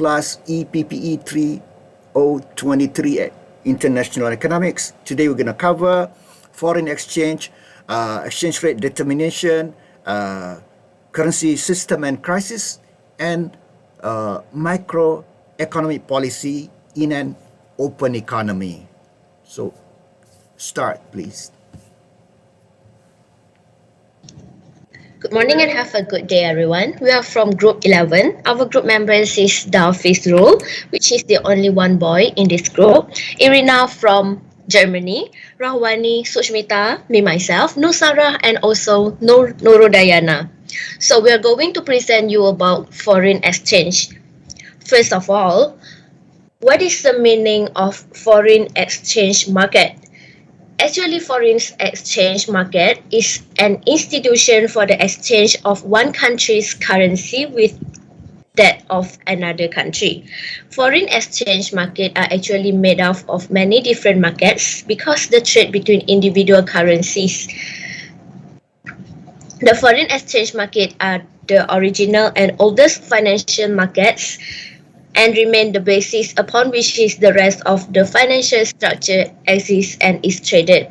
class EPPE 3023 International Economics. Today we're going to cover foreign exchange, exchange rate determination, currency system and crisis, and macroeconomic policy in an open economy. So start, please. Good morning and have a good day, everyone. We are from Group 11. Our group members is Fizrul, which is the only one boy in this group. Irina from Germany, Rahwani, Sushmita, me myself, Nusara, and also Nurudayana. So we are going to present you about foreign exchange. First of all, what is the meaning of foreign exchange market? Actually, foreign exchange market is an institution for the exchange of one country's currency with that of another country. Foreign exchange market are actually made up of many different markets because the trade between individual currencies. The foreign exchange market are the original and oldest financial markets and remain the basis upon which is the rest of the financial structure exists and is traded.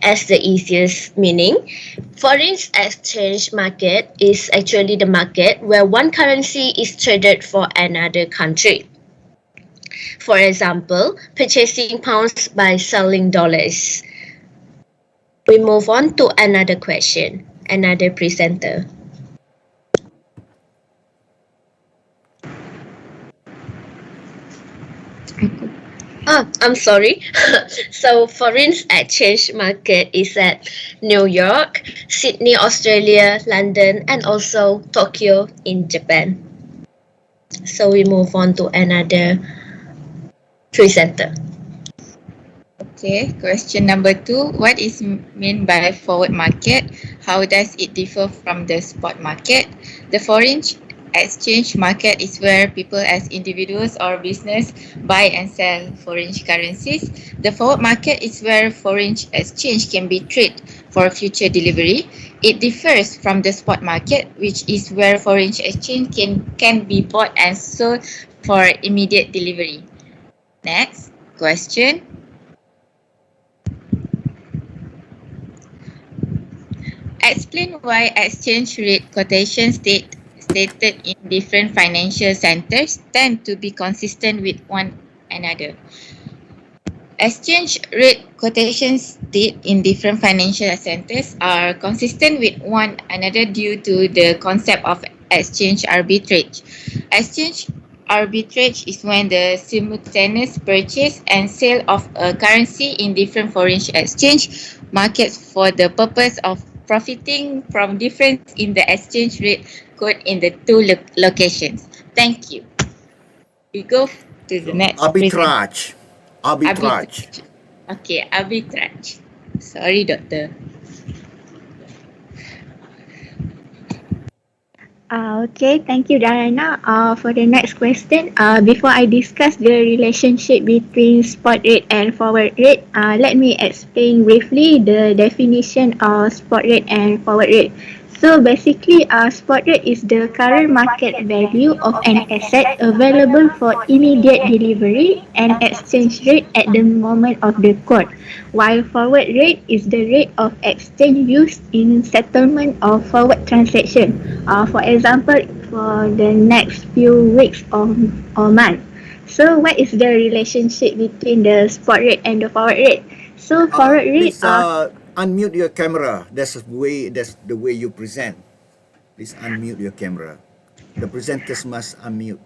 As the easiest meaning, foreign exchange market is actually the market where one currency is traded for another country. For example, purchasing pounds by selling dollars. We move on to another question, another presenter. I'm sorry. So foreign exchange market is at New York, Sydney, Australia, London, and also Tokyo in Japan. So we move on to another presenter. Okay, question number 2. What is meant by forward market? How does it differ from the spot market? The foreign exchange market is where people as individuals or business buy and sell foreign currencies. The forward market is where foreign exchange can be traded for future delivery. It differs from the spot market, which is where foreign exchange can be bought and sold for immediate delivery. Next question. Explain why exchange rate quotations stated in different financial centers tend to be consistent with one another. Exchange rate quotations stated in different financial centers are consistent with one another due to the concept of exchange arbitrage. Exchange arbitrage is when the simultaneous purchase and sale of a currency in different foreign exchange markets for the purpose of profiting from difference in the exchange rate code in the two locations. Thank you. We go to the next. Arbitrage. Okay, arbitrage. Sorry, doctor. Okay, thank you, Darana. For the next question, before I discuss the relationship between spot rate and forward rate, let me explain briefly the definition of spot rate and forward rate. So basically, spot rate is the current market value of an asset available for immediate delivery and exchange rate at the moment of the quote, while forward rate is the rate of exchange used in settlement of forward transaction. For example, for the next few weeks or month. So what is the relationship between the spot rate and the forward rate? So forward rate. Unmute your camera. That's the way you present. Please unmute your camera. The presenters must unmute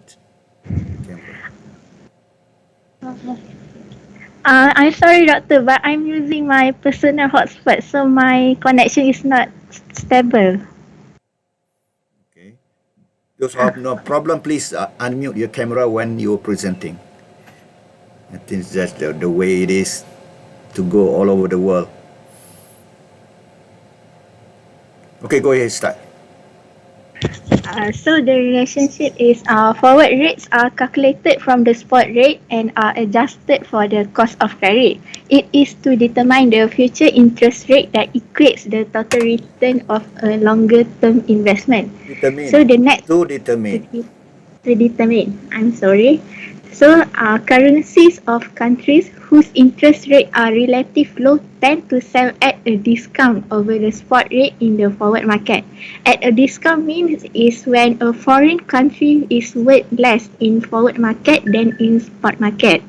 the camera. I'm sorry, doctor, but I'm using my personal hotspot, so my connection is not stable. Okay. Those who have no problem, please unmute your camera when you're presenting. I think that's the way it is to go all over the world. Okay, go ahead, start. So the relationship is forward rates are calculated from the spot rate and are adjusted for the cost of credit. It is to determine the future interest rate that equates the total return of a longer term investment. Determine. So the next To determine. predetermined. I'm sorry. So, currencies of countries whose interest rate are relative low tend to sell at a discount over the spot rate in the forward market. At a discount means is when a foreign country is worth less in forward market than in spot market.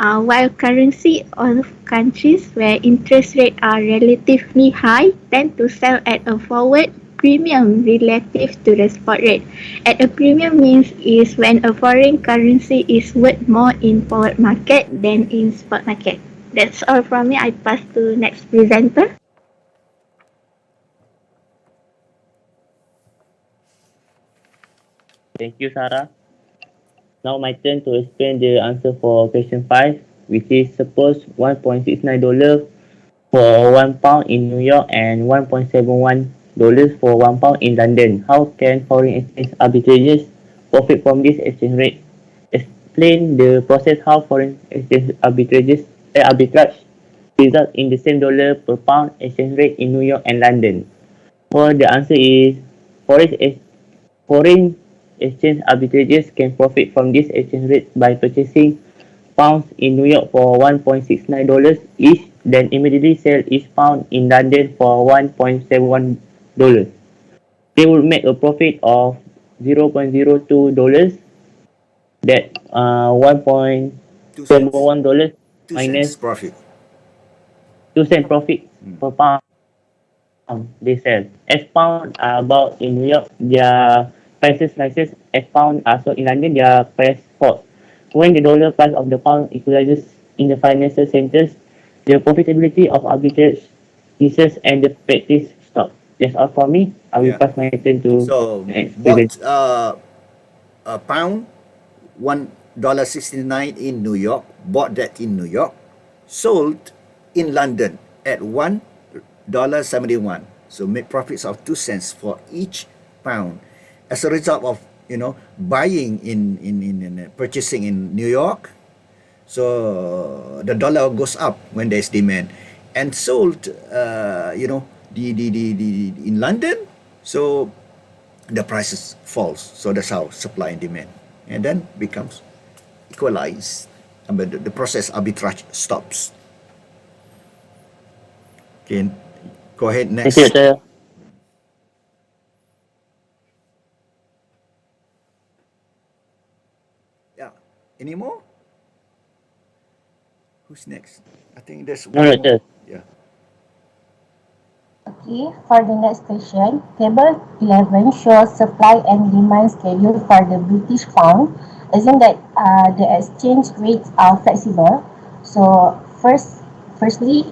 While currency of countries where interest rates are relatively high tend to sell at a forward premium relative to the spot rate. At a premium means is when a foreign currency is worth more in forward market than in spot market. That's all from me. I pass to next presenter. Thank you, Sarah. Now my turn to explain the answer for question 5, which is suppose $1.69 for 1 pound in New York and $1.71 for 1 pound in London. How can foreign exchange arbitrages profit from this exchange rate? Explain the process how foreign exchange arbitrage result in the same dollar per pound exchange rate in New York and London. For the answer is foreign exchange arbitrages can profit from this exchange rate by purchasing pounds in New York for $1.69 each, then immediately sell each pound in London for $1.71. They would make a profit of $0.02. That $1.71 2 cents minus profit. 2 cent profit per pound they sell. As pound are about in New York, their prices rises. As pound are sold in London, their price falls. When the dollar price of the pound equalizes in the financial centers, the profitability of arbitrage ceases and the practice stops. That's all for me. I will Yeah. pass my turn to So next bought presenter. a pound $1.69 in New York, bought that in New York, sold in London at $1.71. So make profits of 2 cents for each pound. As a result of buying in purchasing in New York, so the dollar goes up when there's demand, and sold the in London, so the prices falls. So that's how supply and demand, and then becomes equalized. But the process arbitrage stops. Okay, go ahead Thank you, next. Dr. Yeah. Any more? Who's next? I think there's No, one more. Dr. Yeah. Okay, for the next question, Table 11 shows supply and demand schedule for the British pound. Assume that the exchange rates are flexible. So firstly,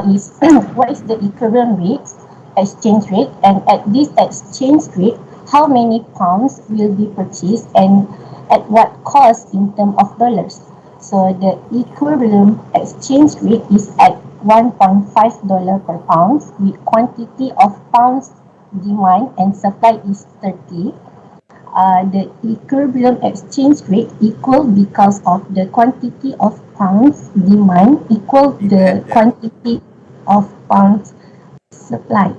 is what is the equivalent rate, exchange rate, and at this exchange rate, how many pounds will be purchased and at what cost in terms of dollars. So the equivalent exchange rate is at $1.5 per pound with quantity of pounds demand and supply is 30. The equilibrium exchange rate equal because of the quantity of pounds demand equal the Demand, yeah. quantity of pounds supply.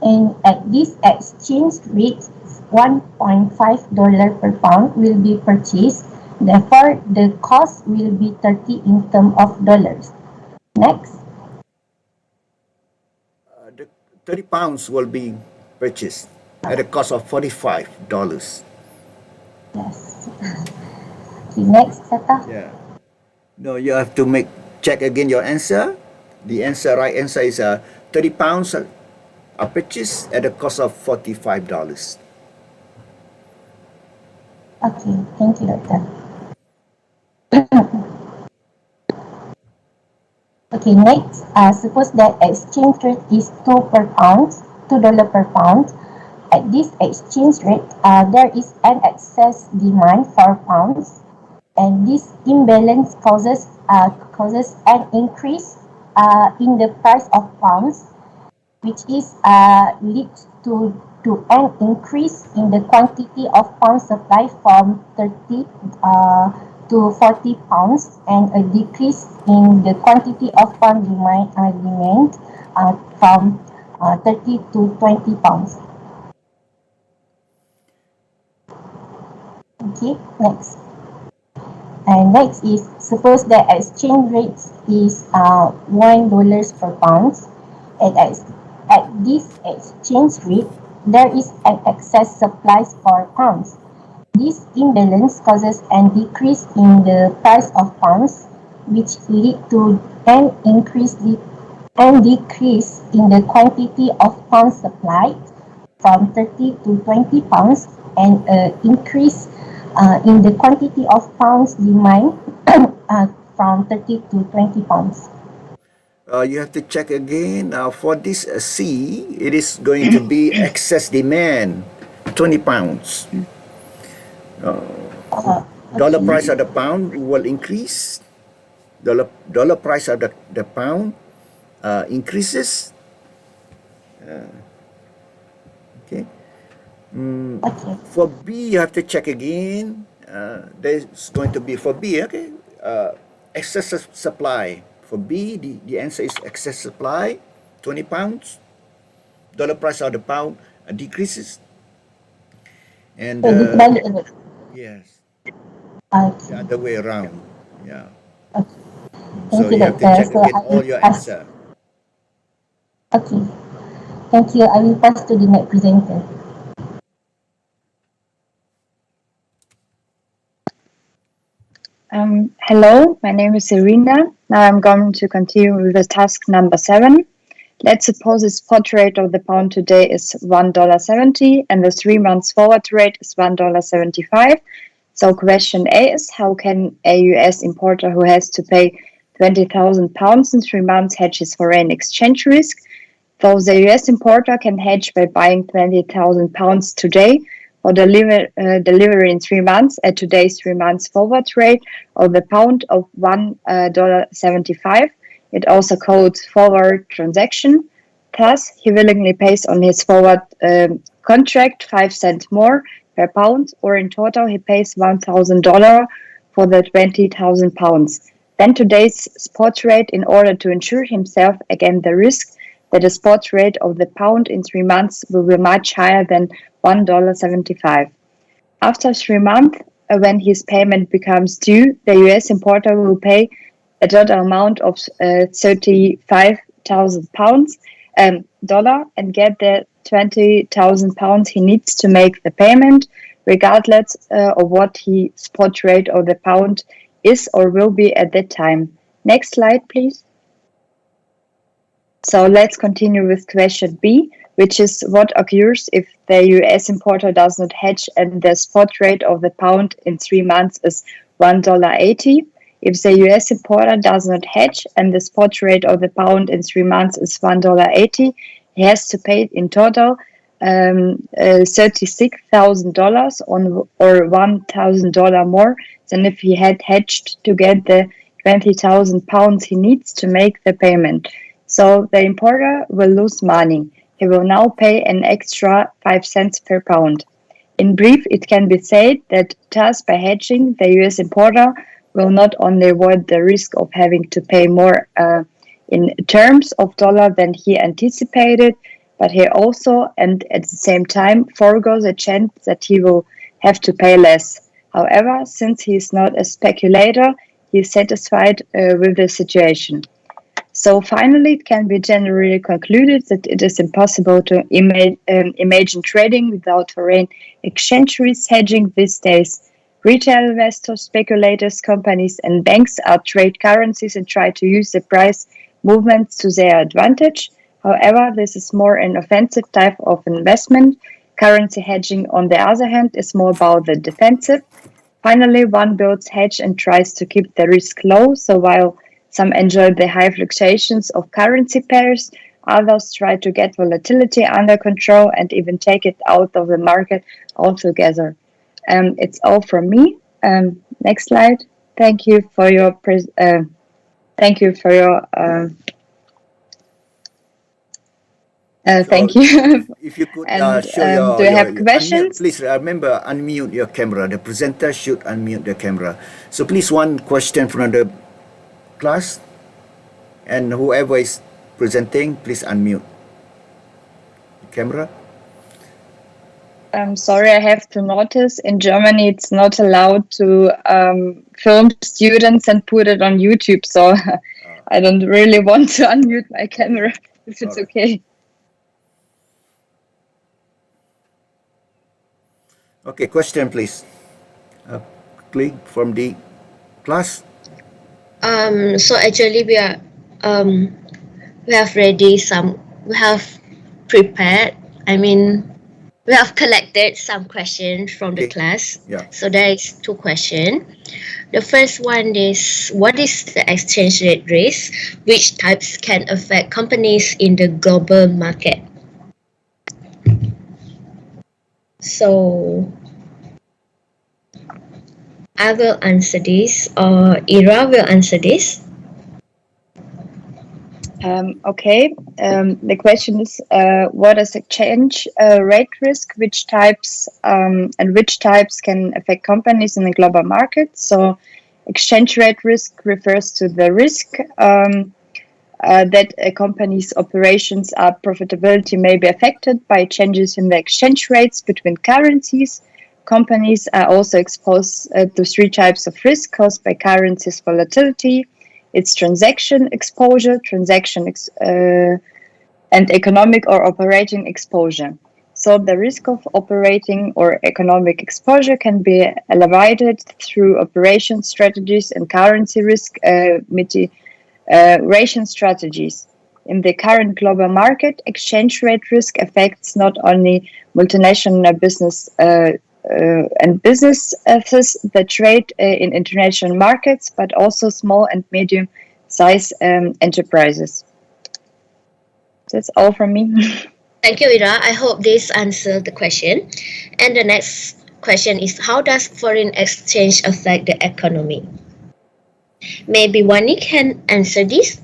And at this exchange rate, $1.5 per pound will be purchased. Therefore, the cost will be 30 in terms of dollars. Next. The 30 pounds will be purchased at a cost of $45. Yes. Okay, next, Tata. Yeah. No, you have to check again your answer. The right answer is 30 pounds are purchased at a cost of $45. Okay, thank you, Doctor. Okay, next, suppose that exchange rate is $2 per pound. At this exchange rate, there is an excess demand for pounds, and this imbalance causes an increase in the price of pounds, which is leads to an increase in the quantity of pound supply from 30 to 40 pounds and a decrease in the quantity of pound demand from 30 to 20 pounds. Okay, next. And next is, suppose the exchange rate is $1 per pound. At this exchange rate, there is an excess supply for pounds. This imbalance causes a decrease in the price of pounds, which lead to an decrease in the quantity of pounds supplied from 30 to 20 pounds, and an increase in the quantity of pounds demand from 30 to 20 pounds. You have to check again. For this C, it is going to be excess demand, 20 pounds. Dollar price of the pound will increase. Dollar price of the pound increases. Okay. Okay. For B, you have to check again. There's going to be for B, okay, excess supply. For B, the answer is excess supply, 20 pounds. Dollar price of the pound decreases. And So dibalik again. yes, Okay. the other way around. Yeah. Okay. So Thank you, you have to Doctor. check So again I all will your pass. answer. Okay. Thank you. I will pass to the next presenter. Hello, my name is Irina. Now I'm going to continue with the task number 7. Let's suppose the spot rate of the pound today is $1.70 and the 3 months forward rate is $1.75. So question A is, how can a US importer who has to pay 20,000 pounds in 3 months hedge his foreign exchange risk? So the US importer can hedge by buying 20,000 pounds today or delivery in 3 months at today's 3 months forward rate of the pound of $1.75. It also codes forward transaction. Thus, he willingly pays on his forward contract 5 cents more per pound, or in total he pays $1,000 for the 20,000 pounds. Then today's spot rate in order to insure himself against the risk that the spot rate of the pound in 3 months will be much higher than $1.75. After 3 months, when his payment becomes due, the US importer will pay a total amount of 35,000 pounds dollar and get the 20,000 pounds he needs to make the payment, regardless of what the spot rate of the pound is or will be at that time. Next slide, please. So let's continue with question B, which is what occurs if the US importer does not hedge and the spot rate of the pound in 3 months is $1.80. If the US importer does not hedge and the spot rate of the pound in 3 months is $1.80, he has to pay in total $36,000 or $1,000 more than if he had hedged to get the 20,000 pounds he needs to make the payment. So the importer will lose money. He will now pay an extra 5 cents per pound. In brief, it can be said that thus by hedging, the US importer will not only avoid the risk of having to pay more in terms of dollar than he anticipated, but he also, and at the same time, forgoes the chance that he will have to pay less. However, since he is not a speculator, he is satisfied with the situation. So finally, it can be generally concluded that it is impossible to imagine trading without foreign exchange risk hedging these days. Retail investors, speculators, companies, and banks trade currencies and try to use the price movements to their advantage. However, this is more an offensive type of investment. Currency hedging, on the other hand, is more about the defensive. Finally, one builds hedge and tries to keep the risk low, so while some enjoy the high fluctuations of currency pairs, others try to get volatility under control and even take it out of the market altogether. It's all from me. Next slide. Thank you for your thank you. If you could And show your, do you have questions? unmute, please remember unmute your camera. The presenter should unmute the camera. So please, one question from the class, and whoever is presenting, please unmute the camera. I'm sorry, I have to notice in Germany it's not allowed to film students and put it on YouTube. So I don't really want to unmute my camera if it's Alright. okay. Okay, question please. Quickly from the class. So actually we are we have prepared, we have collected some questions from the Okay. class. Yeah. So there is 2 questions. The first one is, what is the exchange rate risk? Which types can affect companies in the global market? So I will answer this, or Ira will answer this. Okay. The question is, what is exchange rate risk? Which types can affect companies in the global market? So, exchange rate risk refers to the risk that a company's operations or profitability may be affected by changes in the exchange rates between currencies. Companies are also exposed to 3 types of risk caused by currencies volatility. It's transaction exposure, and economic or operating exposure. So the risk of operating or economic exposure can be elevated through operation strategies and currency risk mitigation strategies. In the current global market, exchange rate risk affects not only multinational business and businesses that trade in international markets, but also small and medium-sized enterprises. That's all from me. Thank you, Ira. I hope this answered the question. And the next question is, how does foreign exchange affect the economy? Maybe Wani can answer this.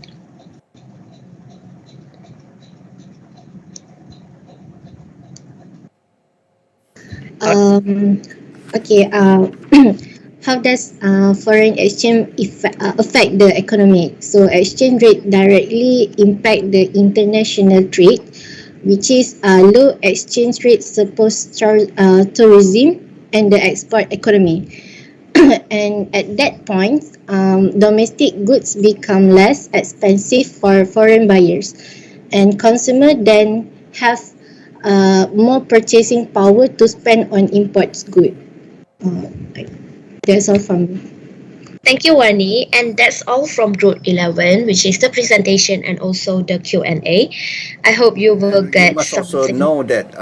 Okay. How does foreign exchange affect the economy? So exchange rate directly impact the international trade, which is low exchange rate supports tourism and the export economy. And at that point, domestic goods become less expensive for foreign buyers, and consumers then have more purchasing power to spend on imports goods. That's all from me. Thank you, Wani. And that's all from Group 11, which is the presentation and also the Q&A. I hope you will You get must also something. know that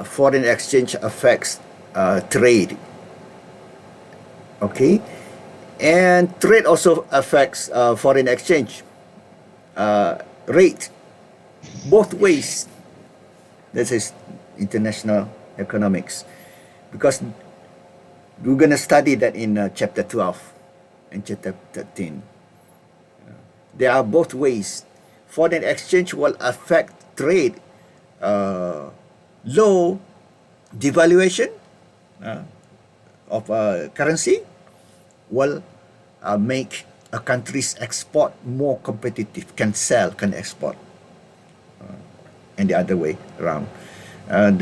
foreign exchange affects trade. Okay, and trade also affects foreign exchange rate, both ways. This is international economics, because we're going to study that in chapter 12 and chapter 13. There are both ways. Foreign exchange will affect trade. Low devaluation of currency will make a country's export more competitive, can sell, can export, and the other way around. And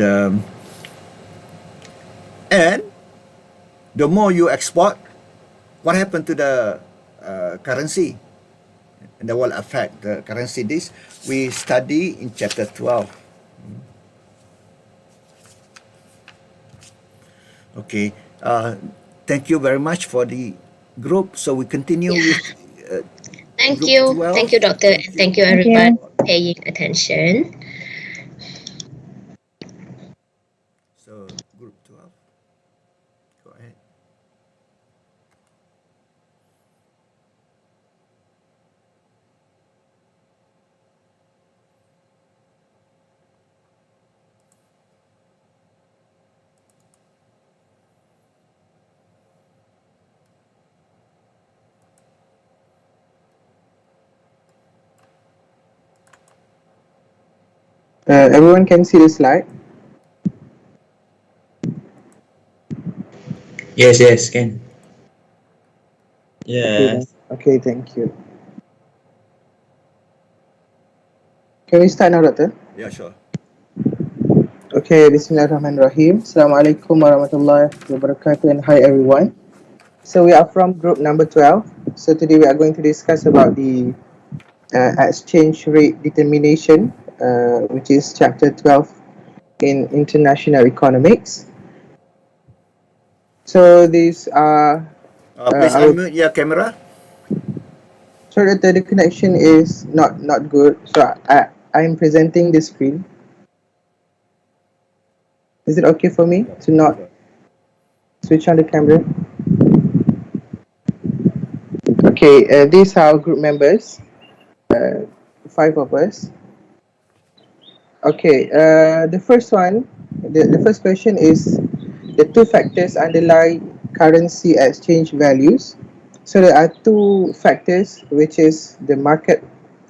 the more you export, what happened to the currency? And that will affect the currency. This we study in chapter 12. Okay. Thank you very much for the group. So we continue with Thank group you. 12. Thank you, Doctor. And thank you, Thank everyone, you. for paying attention. So group 12. Go ahead. Everyone can see the slide? Yes, can. Okay, Yes. okay, thank you. Can we start now, Doctor? Yeah, sure. Okay. Okay, Bismillahirrahmanirrahim. Assalamualaikum warahmatullahi wabarakatuh, and hi everyone. So we are from group number 12. So today we are going to discuss about the exchange rate determination, which is chapter 12 in international economics. So these are Please unmute your camera. sorry that the connection is not good. So I'm presenting the screen. Is it okay for me to not switch on the camera? Okay, these are our group members, 5 of us. Okay, the first one, the first question is the two factors underlie currency exchange values. So there are two factors, which is the market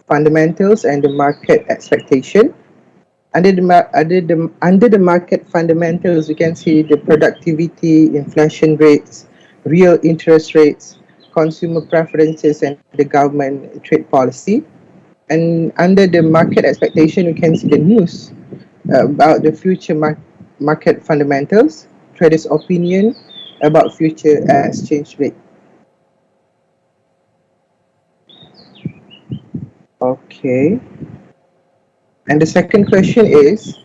fundamentals and the market expectation. Under the market fundamentals, we can see the productivity, inflation rates, real interest rates, consumer preferences, and the government trade policy. And under the market expectation, we can see the news about the future market fundamentals, traders' opinion about future exchange rate. Okay. And the second question is,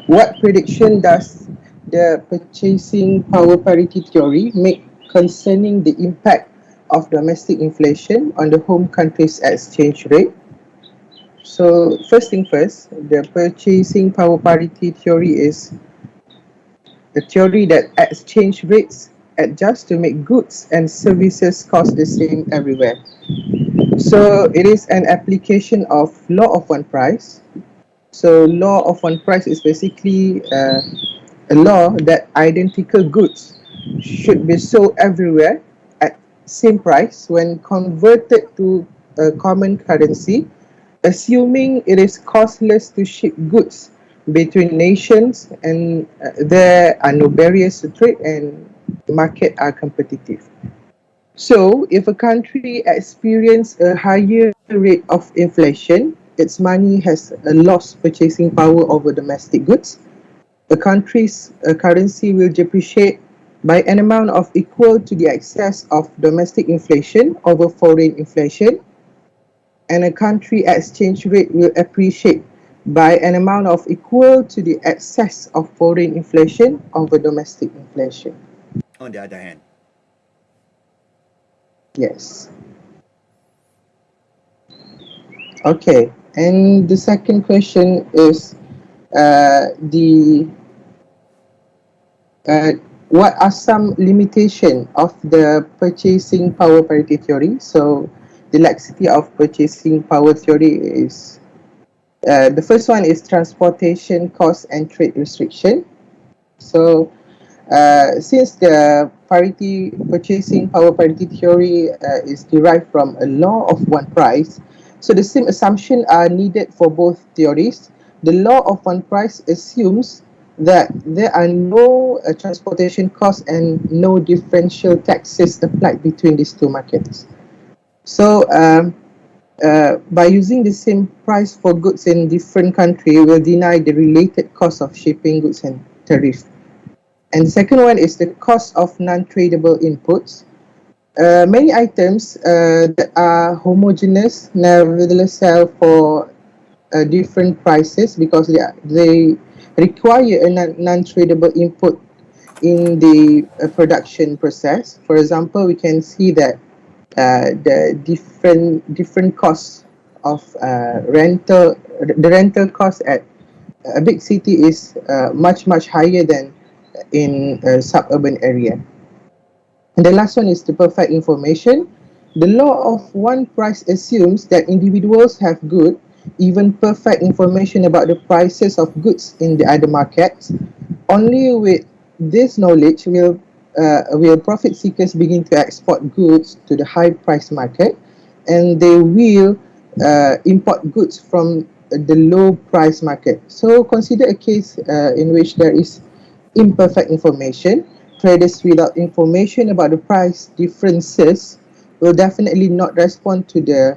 what prediction does the purchasing power parity theory make concerning the impact of domestic inflation on the home country's exchange rate? So first thing first, the purchasing power parity theory is the theory that exchange rates adjust to make goods and services cost the same everywhere. So it is an application of law of one price. So law of one price is basically a law that identical goods should be sold everywhere at same price when converted to a common currency, assuming it is costless to ship goods between nations and there are no barriers to trade and market are competitive. So if a country experiences a higher rate of inflation, its money has a lost purchasing power over domestic goods. The country's currency will depreciate by an amount of equal to the excess of domestic inflation over foreign inflation, and a country exchange rate will appreciate by an amount of equal to the excess of foreign inflation over domestic inflation. On the other hand, Yes. Okay, and the second question is what are some limitations of the purchasing power parity theory? So the laxity of purchasing power theory is the first one is transportation cost and trade restriction. So since the purchasing power parity theory is derived from a law of one price, so the same assumptions are needed for both theories. The law of one price assumes that there are no transportation costs and no differential taxes applied between these two markets. So by using the same price for goods in different countries, will deny the related cost of shipping goods and tariff. And the second one is the cost of non-tradable inputs. Many items that are homogeneous nevertheless sell for different prices because they require a non-tradable input in the production process. For example, we can see that the different costs of rental cost at a big city is much higher than in a suburban area. And the last one is the perfect information. The law of one price assumes that individuals have good, even perfect information about the prices of goods in the other markets. Only with this knowledge will profit seekers begin to export goods to the high price market, and they will import goods from the low price market. So consider a case in which there is imperfect information. Traders without information about the price differences will definitely not respond to the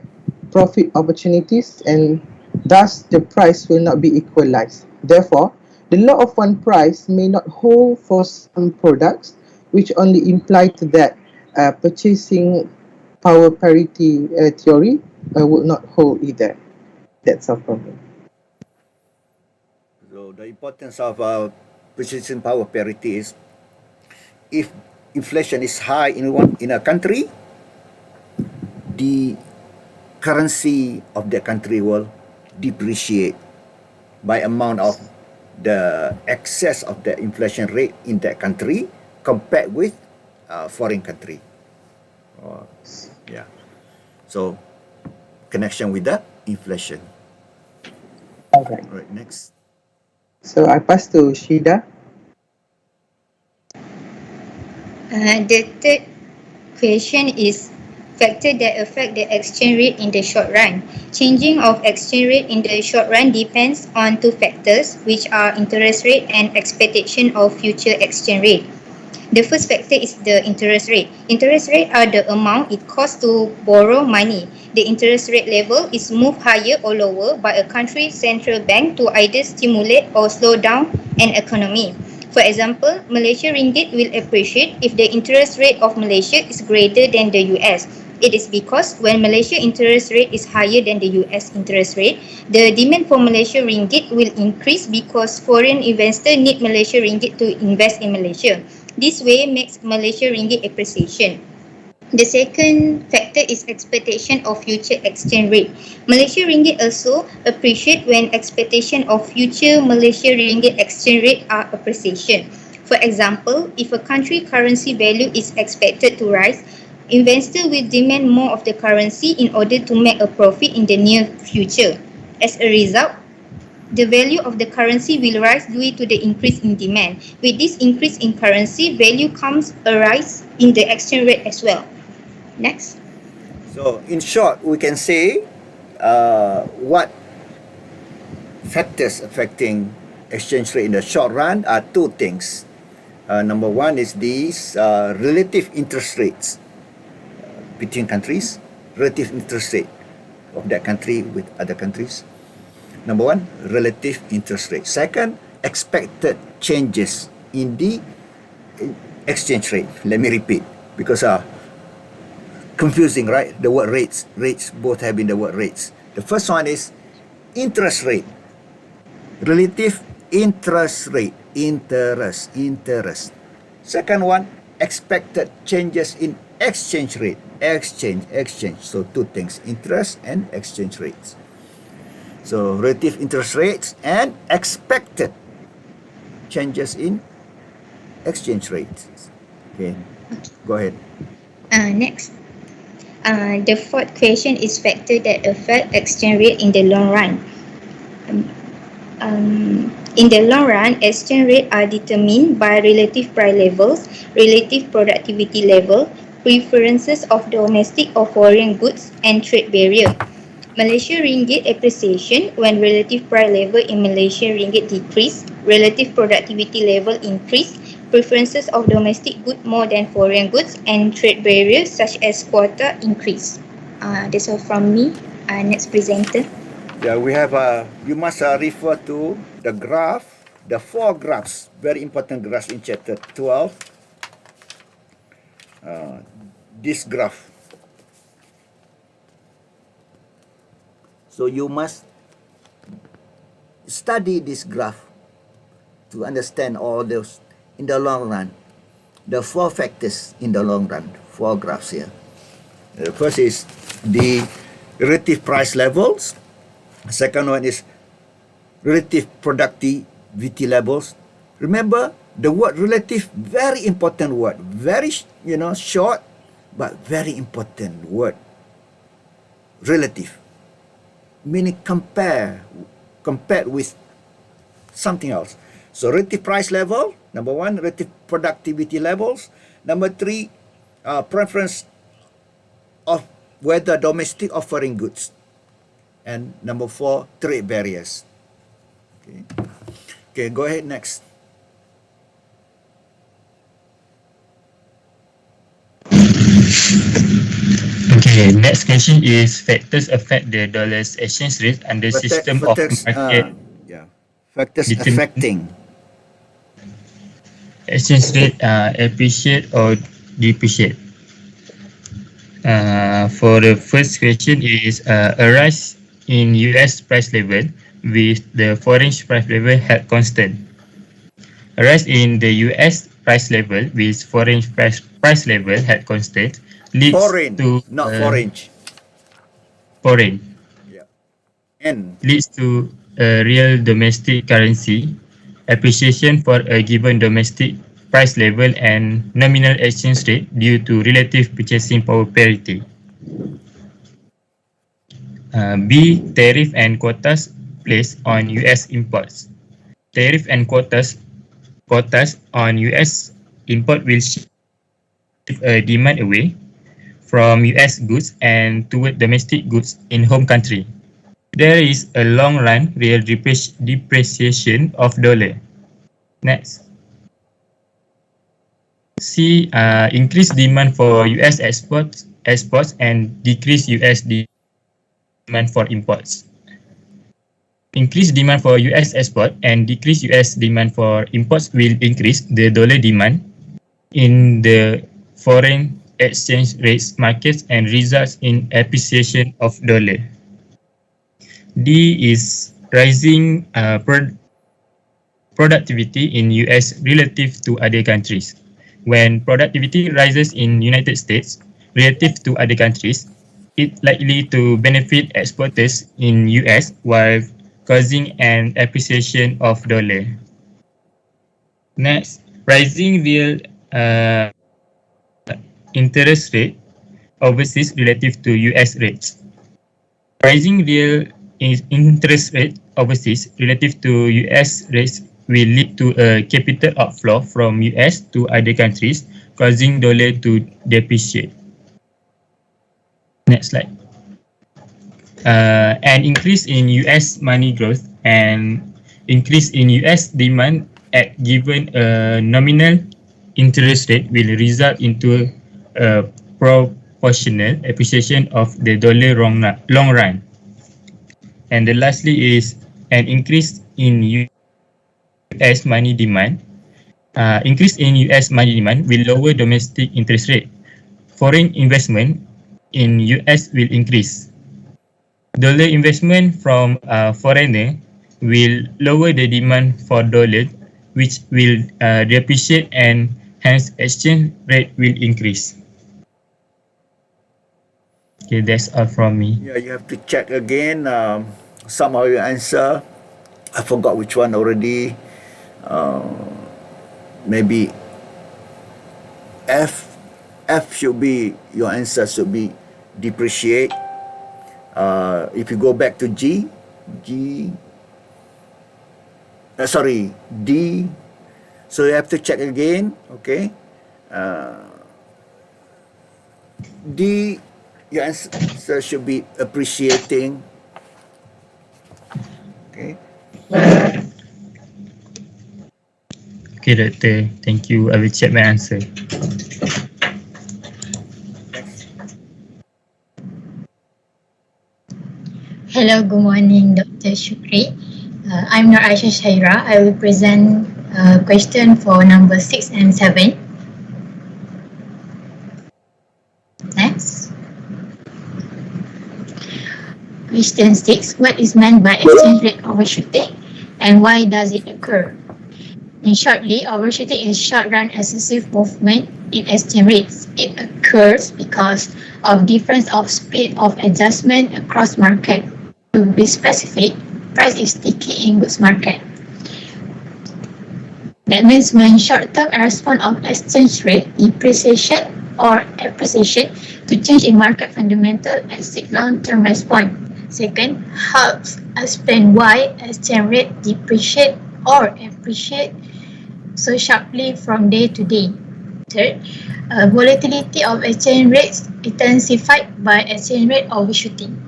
profit opportunities, and thus the price will not be equalized. Therefore, the law of one price may not hold for some products, which only imply to that purchasing power parity theory would not hold either. That's all from me. So the importance of purchasing power parity is if inflation is high in a country, the currency of the country will depreciate by amount of the excess of the inflation rate in that country compared with foreign country. Yeah. So connection with the inflation. All right. Right. Next. So I pass to Shida. The third question is factors that affect the exchange rate in the short run. Changing of exchange rate in the short run depends on two factors, which are interest rate and expectation of future exchange rate. The first factor is the interest rate. Interest rate are the amount it costs to borrow money. The interest rate level is moved higher or lower by a country's central bank to either stimulate or slow down an economy. For example, Malaysia ringgit will appreciate if the interest rate of Malaysia is greater than the US. It is because when Malaysia interest rate is higher than the US interest rate, the demand for Malaysia ringgit will increase because foreign investors need Malaysia ringgit to invest in Malaysia. This way makes Malaysia ringgit appreciation. The second factor is expectation of future exchange rate. Malaysia ringgit also appreciate when expectation of future Malaysia ringgit exchange rate are appreciation. For example, if a country currency value is expected to rise, investors will demand more of the currency in order to make a profit in the near future. As a result, the value of the currency will rise due to the increase in demand. With this increase in currency, value comes a rise in the exchange rate as well. Next. So in short, we can say what factors affecting exchange rate in the short run are two things. Number one is these relative interest rates between countries, relative interest rate of that country with other countries. Number one, relative interest rate. Second, expected changes in the exchange rate. Let me repeat because confusing, right? The word rates both have in the word rates. The first one is interest rate, relative interest rate, interest. Second one, expected changes in exchange rate, exchange. So two things, interest and exchange rates. So relative interest rates and expected changes in exchange rates. Okay, go ahead. Next. The fourth question is factor that affect exchange rate in the long run. In the long run, exchange rate are determined by relative price levels, relative productivity level, preferences of domestic or foreign goods, and trade barrier. Malaysia ringgit appreciation when relative price level in Malaysia ringgit decrease, relative productivity level increase, preferences of domestic goods more than foreign goods, and trade barriers such as quota increase. That's all from me. Next presenter. Yeah, we have you must refer to the graph, the four graphs, very important graphs in chapter 12. This graph. So you must study this graph to understand all those in the long run. The four factors in the long run, four graphs here. The first is the relative price levels. The second one is relative productivity levels. Remember the word relative, very important word, very short but very important word. Relative, meaning compared with something else. So relative price level, number one, relative productivity levels. Number three, preference of whether domestic or foreign goods. And number four, trade barriers. Okay, go ahead next. Okay, next question is factors affect the dollar's exchange rate under system of Factors, market yeah, factors determine affecting. exchange rate appreciate or depreciate. For the first question is a rise in US price level with the foreign price level held constant. A rise in the US price level with foreign price level held constant leads Foreign, to not foreign. foreign Yeah. N. leads to a real domestic currency appreciation for a given domestic price level and nominal exchange rate due to relative purchasing power parity. B. Tariff and quotas placed on US imports. Tariff and quotas on US import will shift demand away from US goods and toward domestic goods in home country. There is a long run real depreciation of dollar. Next. C. Increased demand for US exports and decreased US demand for imports. Increased demand for US export and decreased US demand for imports will increase the dollar demand in the foreign exchange rates markets and results in appreciation of dollar. D is rising productivity in US relative to other countries. When productivity rises in United States relative to other countries, it likely to benefit exporters in US while causing an appreciation of dollar. Next, rising real interest rate overseas relative to US rates. Rising real interest rate overseas relative to US rates will lead to a capital outflow from US to other countries, causing dollar to depreciate. Next slide. An increase in US money growth and increase in US demand at given a nominal interest rate will result into a proportional appreciation of the dollar long run. And the lastly is an increase in US money demand. Increase in US money demand will lower domestic interest rate. Foreign investment in US will increase. Dollar investment from foreigner will lower the demand for dollar, which will depreciate and hence exchange rate will increase. Okay, that's all from me. Yeah, you have to check again. Some of your answer, I forgot which one already. Maybe F should be, your answer should be depreciate. If you go back to D, so you have to check again, okay? D, your answer should be appreciating, okay? Okay, Doctor. Thank you. I will check my answer. Hello, good morning, Dr. Shukri. I'm Nur Aisha Shaira. I will present a question for number 6 and 7. Next. Question 6. What is meant by exchange rate overshooting and why does it occur? In shortly, overshooting is short-run excessive movement in exchange rates. It occurs because of difference of speed of adjustment across market. To be specific, price is sticky in goods market. That means when short-term response of exchange rate depreciation or appreciation to change in market fundamental and seek long-term response. Second, helps explain why exchange rate depreciate or appreciate so sharply from day to day. Third, volatility of exchange rates intensified by exchange rate overshooting.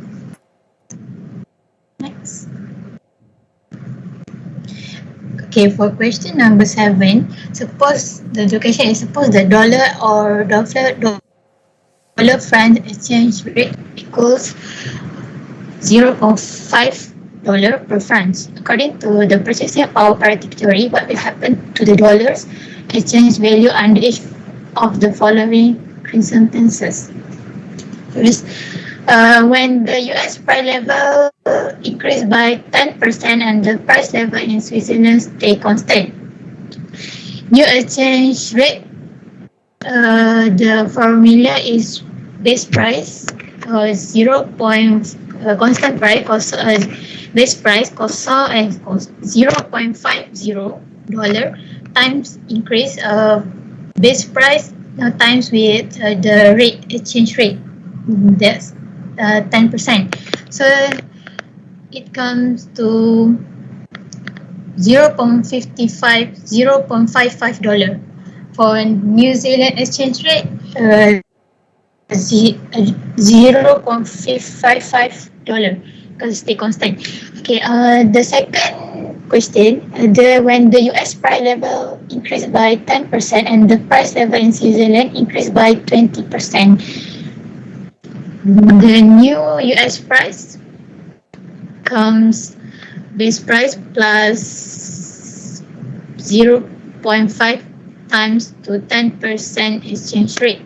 Next. Okay, for question number 7, suppose the location is suppose the dollar or dollar dollar franc exchange rate equals $0.5 per franc. According to the purchasing power parity theory, what will happen to the dollar's exchange value under each of the following circumstances? First, when the US price level increase by 10% and the price level in Switzerland stay constant. New exchange rate, the formula is base price or constant price cost, base price cost and cost $0.50 times increase of base price times with the rate exchange rate. That's 10%. So it comes to $0.55 for New Zealand exchange rate. $0.55 because stay constant. Okay. The second question, when the US price level increased by 10% and the price level in Switzerland increased by 20%, the new US price comes base price plus 0.5 times to 10% exchange rate.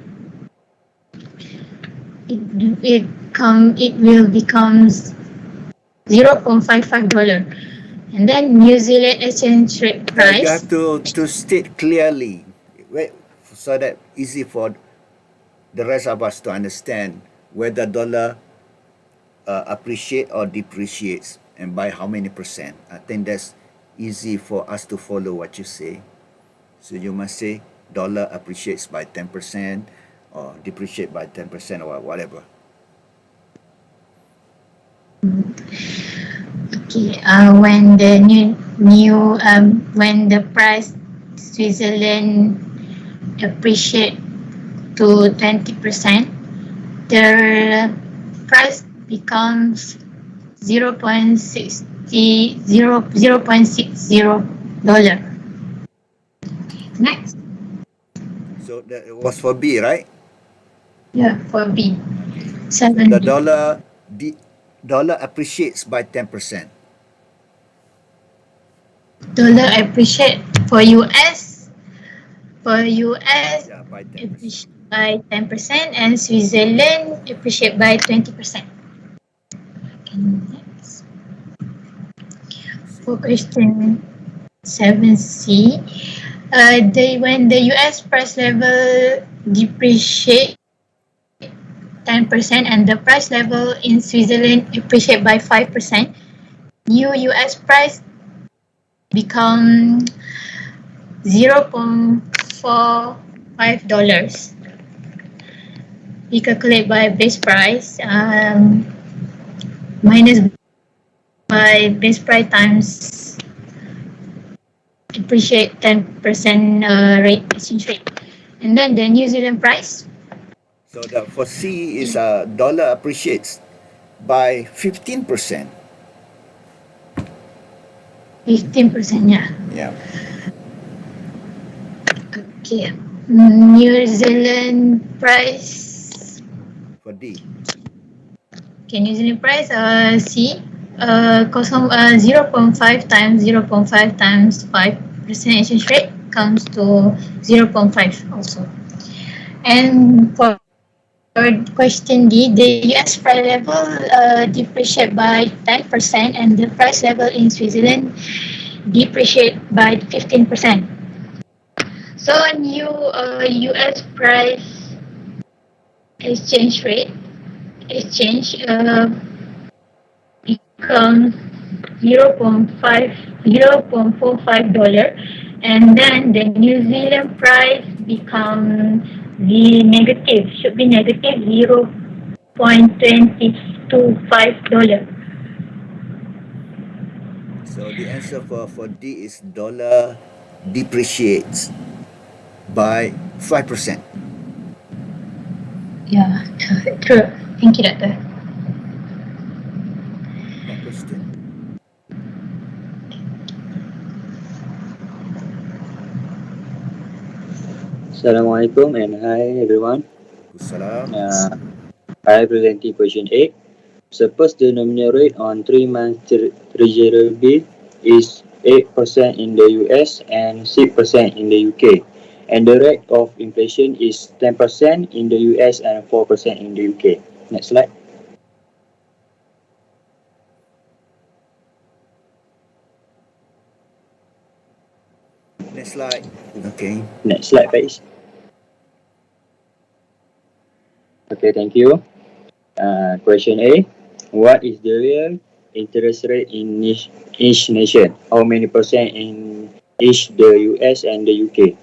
It will becomes $0.55, and then New Zealand exchange rate You price. have to state clearly, so that easy for the rest of us to understand whether dollar appreciate or depreciates and by how many percent. I think that's easy for us to follow what you say. So you must say dollar appreciates by 10% or depreciate by 10% or whatever. Okay. When the when the price Switzerland appreciate to 20%, the price becomes $0.60. Next. So that was for B, right? Yeah, for B. So 7. the dollar appreciates by 10%. Dollar appreciate for US. Yeah, by 10%. Appreciate by 10% and Switzerland appreciate by 20%. Okay, next. For question 7C, when the US price level depreciate 10% and the price level in Switzerland appreciate by 5%, new US price become $0.45. We calculate by base price minus by base price times depreciate 10% rate exchange rate, and then the New Zealand price. So the for C is dollar appreciates by 15%. 15%, yeah. Yeah. Okay. New Zealand price. For D. Okay, New Zealand price C. 0.5 times 0.5 times 5% exchange rate comes to 0.5 also. And for question D, the US price level depreciate by 10% and the price level in Switzerland depreciate by 15%. So new US price exchange rate becomes $0.45, and then the New Zealand price becomes should be negative $0.2025. So the answer for D is dollar depreciates by 5%. Yeah, true. Thank you, Doctor. Next question. Assalamualaikum and hi everyone. Salam. I presenting question 8. Suppose the nominal rate on 3-month treasury bill is 8% in the US and 6% in the UK, and the rate of inflation is 10% in the US and 4% in the UK. Next slide. Next slide. Okay. Next slide, please. Okay, thank you. Question A. What is the real interest rate in each nation? How many percent in each the US and the UK?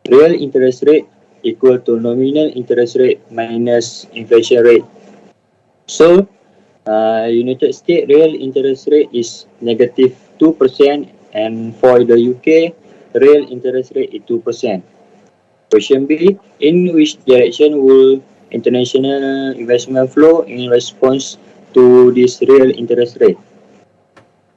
Real interest rate equal to nominal interest rate minus inflation rate. So, United States real interest rate is negative 2%, and for the UK, real interest rate is 2%. Question B. In which direction will international investment flow in response to this real interest rate?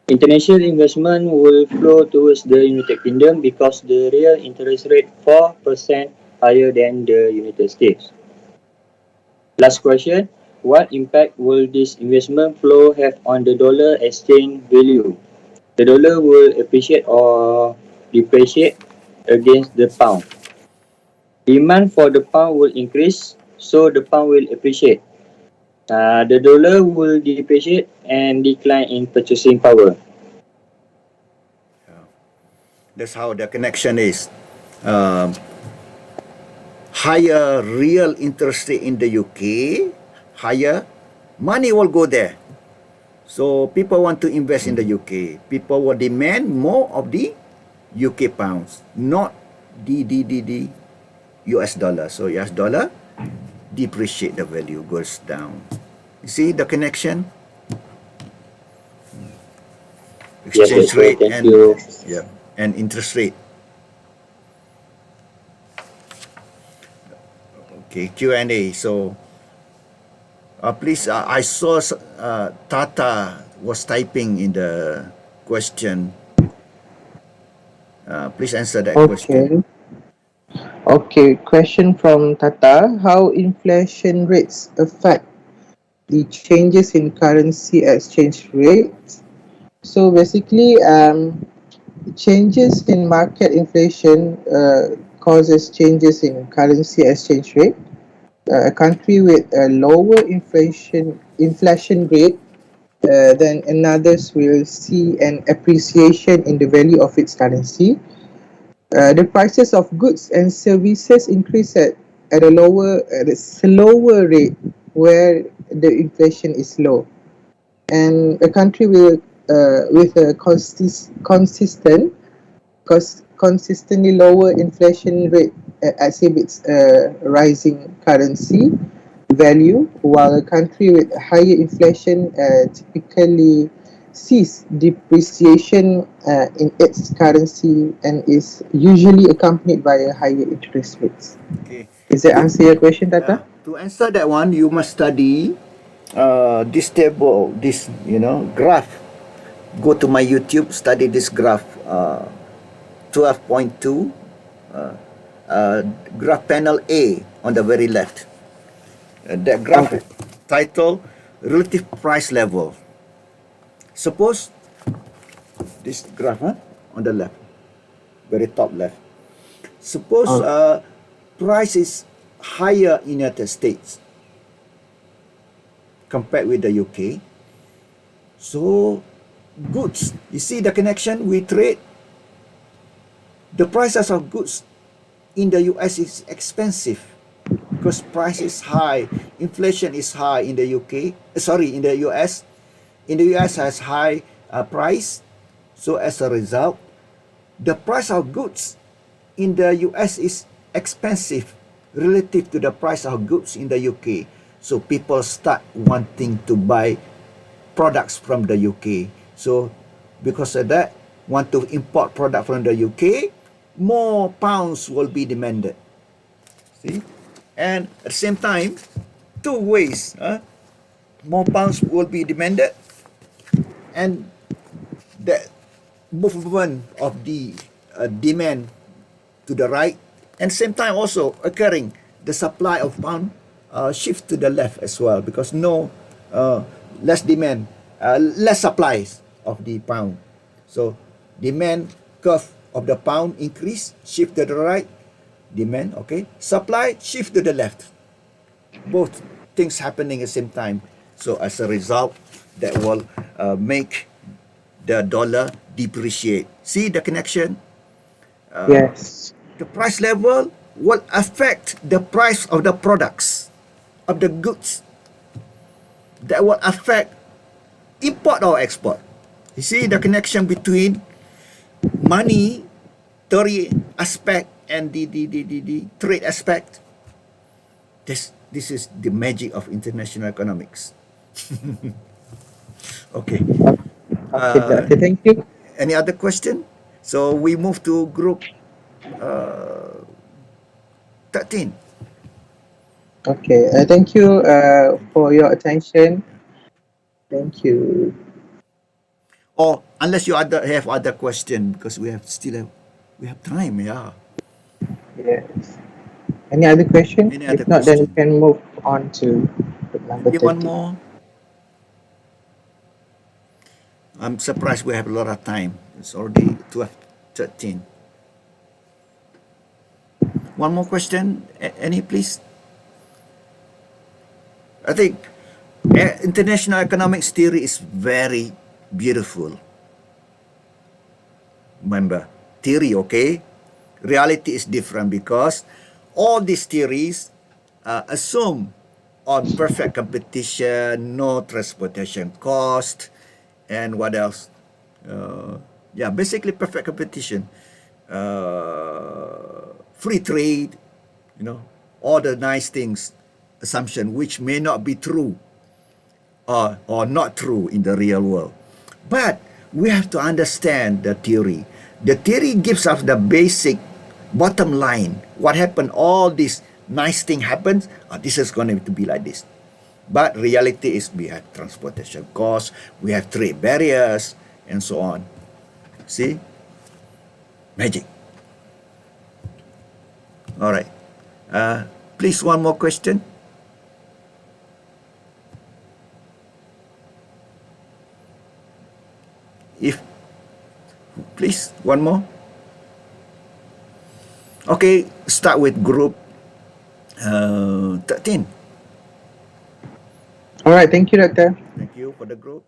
International investment will flow towards the United Kingdom because the real interest rate 4% higher than the United States. Last question. What impact will this investment flow have on the dollar exchange value? The dollar will appreciate or depreciate against the pound. Demand for the pound will increase, so the pound will appreciate. The dollar will depreciate and decline in purchasing power. That's how the connection is. Higher real interest rate in the UK, higher money will go there. So people want to invest in the UK. People will demand more of the UK pounds, not the US dollar. So US dollar depreciate, the value goes down. You see the connection? Exchange Yes, rate thank and you. and interest rate. Okay, Q&A. So please, I saw Tata was typing in the question. Please answer that question. Okay, question from Tata. How inflation rates affect the changes in currency exchange rates? So basically, changes in market inflation causes changes in currency exchange rate. A country with a lower inflation rate then others will see an appreciation in the value of its currency. The prices of goods and services increase at a slower rate where the inflation is low, and a country with a consistently lower inflation rate exhibits a rising currency value, while a country with higher inflation typically sees depreciation in its currency and is usually accompanied by a higher interest rates. Okay. Does that answer your question, Tata? To answer that one, you must study this table, this graph. Go to my YouTube, study this graph. 12.2, graph panel A on the very left. That graph titled relative price level. Suppose this graph on the left, very top left. Suppose price is higher in United States compared with the UK. So goods, you see the connection we trade. The prices of goods in the US is expensive because price is high, inflation is high in the UK. In the US. In the US has high price, so as a result, the price of goods in the US is expensive relative to the price of goods in the UK. So people start wanting to buy products from the UK. So because of that, want to import product from the UK, more pounds will be demanded. See? And at the same time, two ways. More pounds will be demanded, and the movement of the demand to the right, and same time also occurring the supply of pound shift to the left as well, because less demand, less supplies of the pound. So demand curve of the pound increase, shift to the right, demand, okay, supply, shift to the left. Both things happening at the same time. So as a result, that will make the dollar depreciate. See the connection? Yes. The price level will affect the price of the products, of the goods. That will affect import or export. You see the connection between money, theory aspect, and the trade aspect. This is the magic of international economics. Okay. Okay, Doctor. Thank you. Any other question? So we move to group 13. Okay. Thank you for your attention. Thank you. Or unless you have other question, because we have time. Yeah. Yes. Any other question? Any other If not, then we question? can move on to group number Maybe one 30. more. I'm surprised we have a lot of time. It's already 12:13. One more question. Any, please? I think international economics theory is very beautiful. Remember, theory, okay? Reality is different, because all these theories assume on perfect competition, no transportation cost, and what else? Yeah, basically perfect competition, free trade, all the nice things, assumption which may not be true or not true in the real world. But we have to understand the theory. The theory gives us the basic bottom line. What happened? All this nice thing happens. This is going to be like this. But reality is we have transportation costs, we have trade barriers, and so on. See? Magic. All right. Please, one more question. Please, one more. Okay, start with group 13. All right. Thank you, Doctor. Thank you for the group.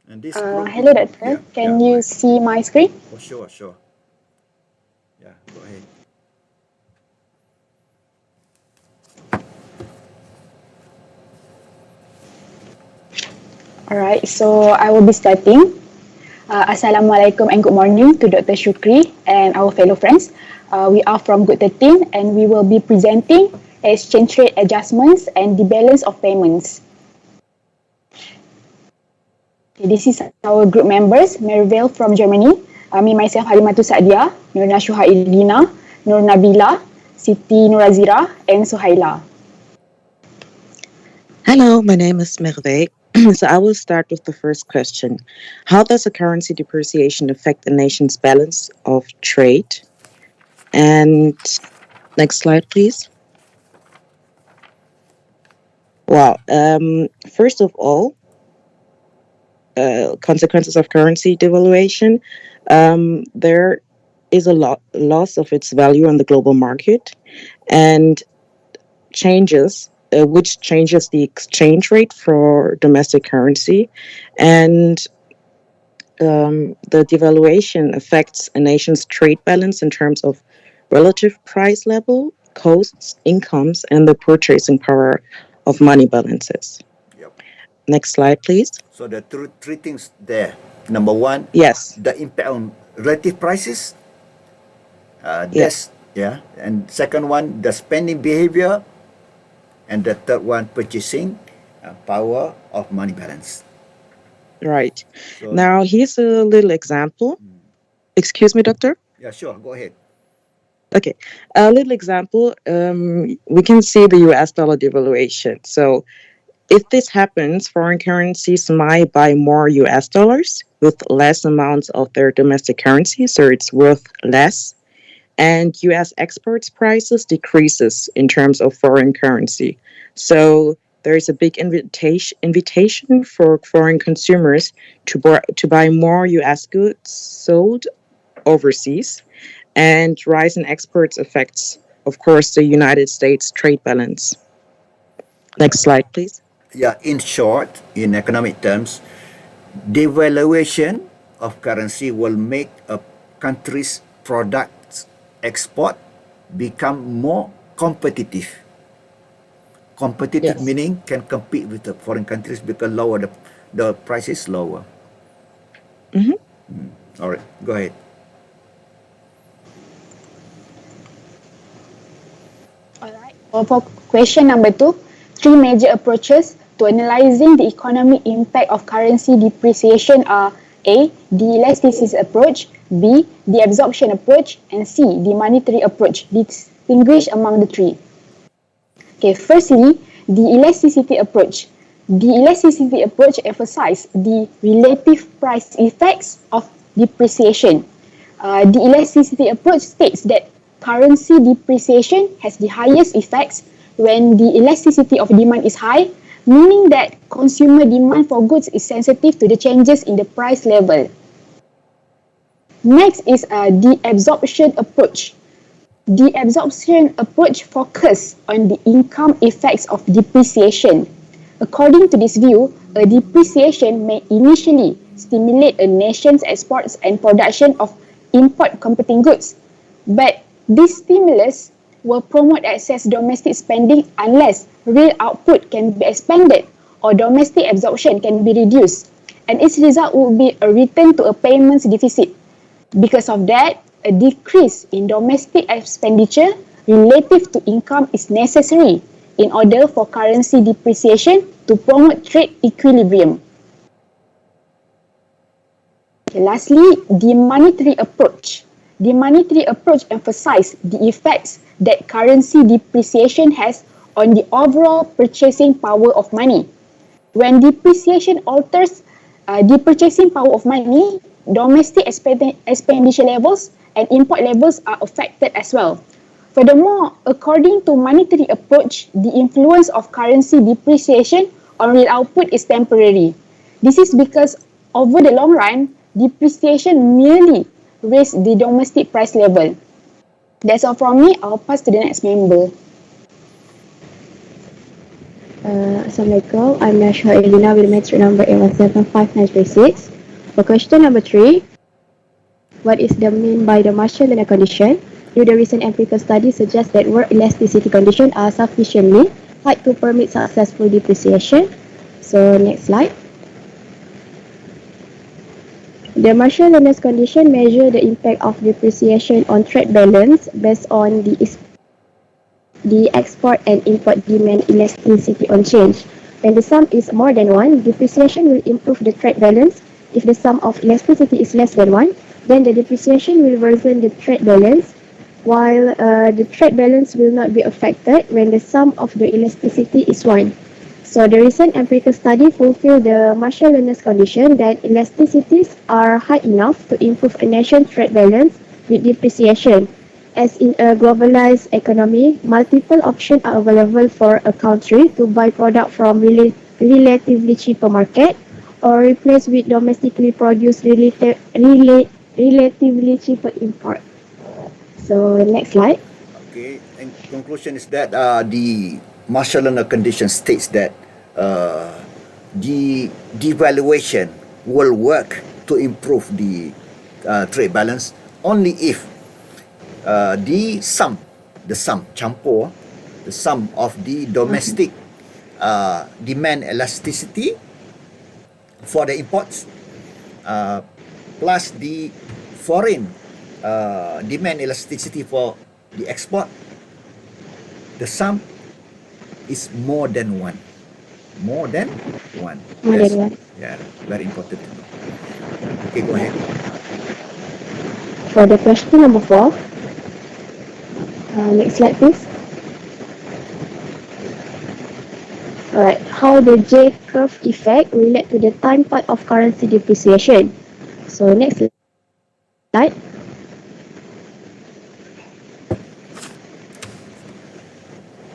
And this group. Hello, Doctor. Can you see my screen? Oh, sure. Yeah, go ahead. Alright, so I will be starting. Assalamualaikum and good morning to Dr. Shukri and our fellow friends. We are from Group 13 and we will be presenting exchange rate adjustments and the balance of payments. Okay, this is our group members, Merville from Germany, me myself Halimatu Saadia, Nurna Shuhaidina, Nur Nabila, Siti Nurazira, and Suhaila. Hello, my name is Merve. So I will start with the first question. How does a currency depreciation affect the nation's balance of trade? And next slide, please. Well, first of all, consequences of currency devaluation. There is a loss of its value on the global market, and which changes the exchange rate for domestic currency, and the devaluation affects a nation's trade balance in terms of relative price level, costs, incomes, and the purchasing power of money balances. Yep. Next slide, please. So the three things there. Number one, yes, the impact on relative prices. Yes. Yeah. And second one, the spending behavior. And the third one, purchasing power of money balance. Right. So, now, here's a little example. Excuse me, Doctor? Yeah, sure. Go ahead. Okay. A little example. We can see the US dollar devaluation. So If this happens, foreign currencies might buy more US dollars with less amounts of their domestic currency, so it's worth less. And US exports prices decreases in terms of foreign currency. So there is a big invitation for foreign consumers to buy more US goods sold overseas, and rise in exports affects, of course, the United States trade balance. Next slide, please. Yeah, in short, in economic terms, devaluation of currency will make a country's products export become more competitive. Competitive Yes. meaning can compete with the foreign countries because the price is lower. Mhm. All right, go ahead. Alright. For question number 2, 3 major approaches to analyzing the economic impact of currency depreciation are A. The elasticity approach, B. The absorption approach, and C. The monetary approach. Distinguish among the three. Okay, firstly, the elasticity approach. The elasticity approach emphasizes the relative price effects of depreciation. The elasticity approach states that currency depreciation has the highest effects when the elasticity of demand is high, meaning that consumer demand for goods is sensitive to the changes in the price level. Next is the absorption approach. The absorption approach focuses on the income effects of depreciation. According to this view, a depreciation may initially stimulate a nation's exports and production of import competing goods, but this stimulus will promote excess domestic spending unless real output can be expanded or domestic absorption can be reduced, and its result would be a return to a payments deficit. Because of that, a decrease in domestic expenditure relative to income is necessary in order for currency depreciation to promote trade equilibrium. Okay, lastly, the monetary approach. The monetary approach emphasizes the effects that currency depreciation has on the overall purchasing power of money. When depreciation alters the purchasing power of money, domestic expenditure levels and import levels are affected as well. Furthermore, according to monetary approach, the influence of currency depreciation on real output is temporary. This is because over the long run, depreciation merely raises the domestic price level. That's all from me. I'll pass to the next member. Assalamualaikum. I'm Nashwa Elina with metric number 817596. For question number 3, what is the mean by the Marshall-Lerner condition? Do the recent empirical study suggest that work elasticity conditions are sufficiently high to permit successful depreciation? So next slide. The Marshall-Lerner condition measures the impact of depreciation on trade balance based on the export and import demand elasticity on change. When the sum is more than 1, depreciation will improve the trade balance. If the sum of elasticity is less than 1, then the depreciation will worsen the trade balance, while the trade balance will not be affected when the sum of the elasticity is 1. So the recent empirical study fulfilled the Marshall-Lerner condition that elasticities are high enough to improve a nation's trade balance with depreciation. As in a globalized economy, multiple options are available for a country to buy product from relatively cheaper market or replace with domestically produced relatively cheaper import. So next slide. Okay, and conclusion is that the Marshall-Lerner condition states that the devaluation will work to improve the trade balance only if the sum of the domestic demand elasticity for the imports plus the foreign demand elasticity for the export, the sum is more than 1. More than 1. More than 1. Yeah, very important to know. Okay, go ahead. For the question number 4, next slide please. Alright, how the J curve effect relate to the time part of currency depreciation. So next slide.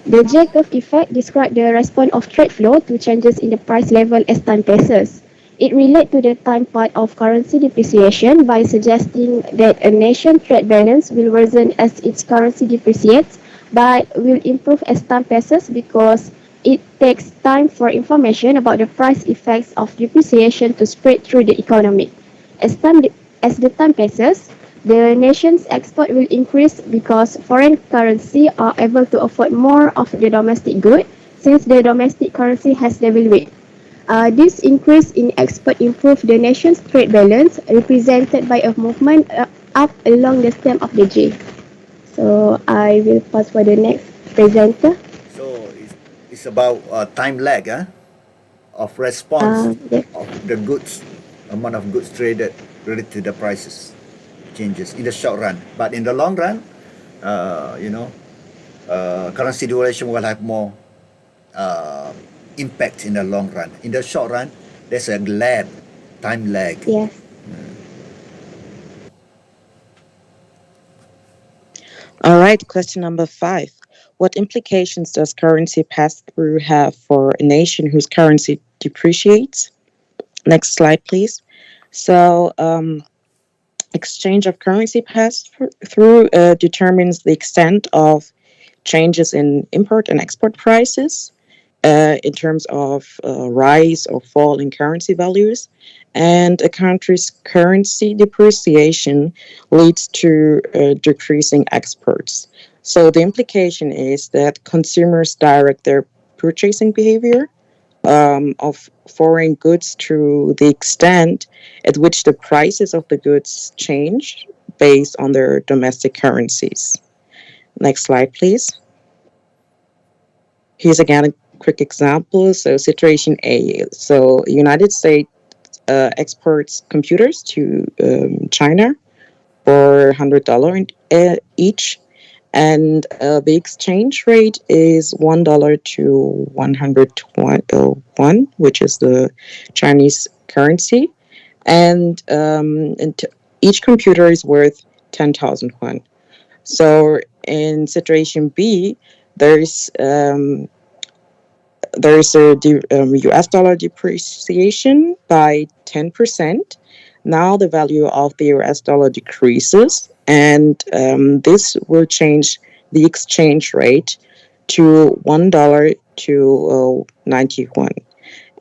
The J curve effect describes the response of trade flow to changes in the price level as time passes. It relates to the time part of currency depreciation by suggesting that a nation's trade balance will worsen as its currency depreciates, but will improve as time passes because it takes time for information about the price effects of depreciation to spread through the economy. As the time passes, the nation's export will increase because foreign currency are able to afford more of the domestic good since the domestic currency has devalued. This increase in export improves the nation's trade balance, represented by a movement up along the stem of the J. So I will pass for the next presenter. So it's about time lag of response Yeah. of the goods, amount of goods traded related to the prices changes in the short run. But in the long run, currency devaluation will have more impact in the long run. In the short run, there's a time lag. Yes. All right, question number 5. What implications does currency pass-through have for a nation whose currency depreciates? Next slide, please. So, exchange of currency pass-through determines the extent of changes in import and export prices in terms of rise or fall in currency values. And a country's currency depreciation leads to decreasing exports. So the implication is that consumers direct their purchasing behavior of foreign goods to the extent at which the prices of the goods change based on their domestic currencies. Next slide, please. Here's again a quick example. So situation A. So United States exports computers to China for $100 each. And the exchange rate is $1 to 121, which is the Chinese currency. And each computer is worth 10,000 won. So in situation B, there's a US dollar depreciation by 10%. Now the value of the US dollar decreases, and this will change the exchange rate to $1 to 91.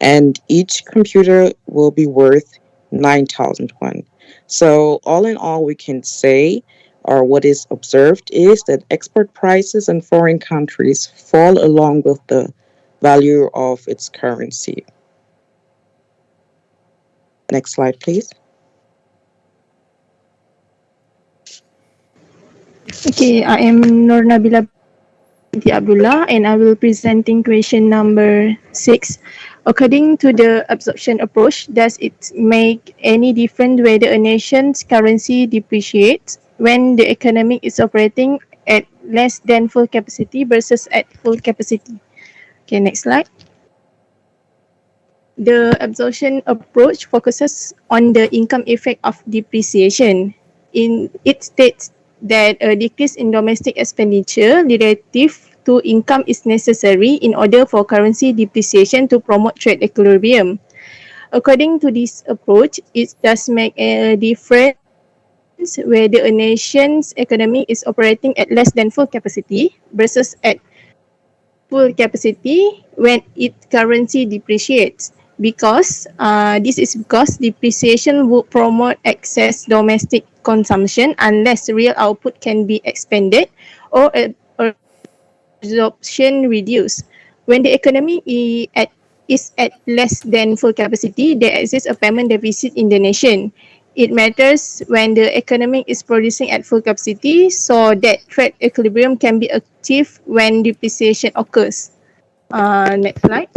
And each computer will be worth 9,000 won. So all in all, we can say, or what is observed, is that export prices in foreign countries fall along with the value of its currency. Next slide, please. Okay, I am Nur Nabila binti Abdullah and I will presenting question number 6. According to the absorption approach, does it make any difference whether a nation's currency depreciates when the economy is operating at less than full capacity versus at full capacity? Okay, next slide. The absorption approach focuses on the income effect of depreciation. It states that a decrease in domestic expenditure relative to income is necessary in order for currency depreciation to promote trade equilibrium. According to this approach, it does make a difference whether a nation's economy is operating at less than full capacity versus at full capacity when its currency depreciates. Because this is because depreciation would promote excess domestic consumption unless real output can be expanded or absorption reduced. When the economy is at less than full capacity, there exists a payment deficit in the nation. It matters when the economy is producing at full capacity so that trade equilibrium can be achieved when depreciation occurs. Next slide.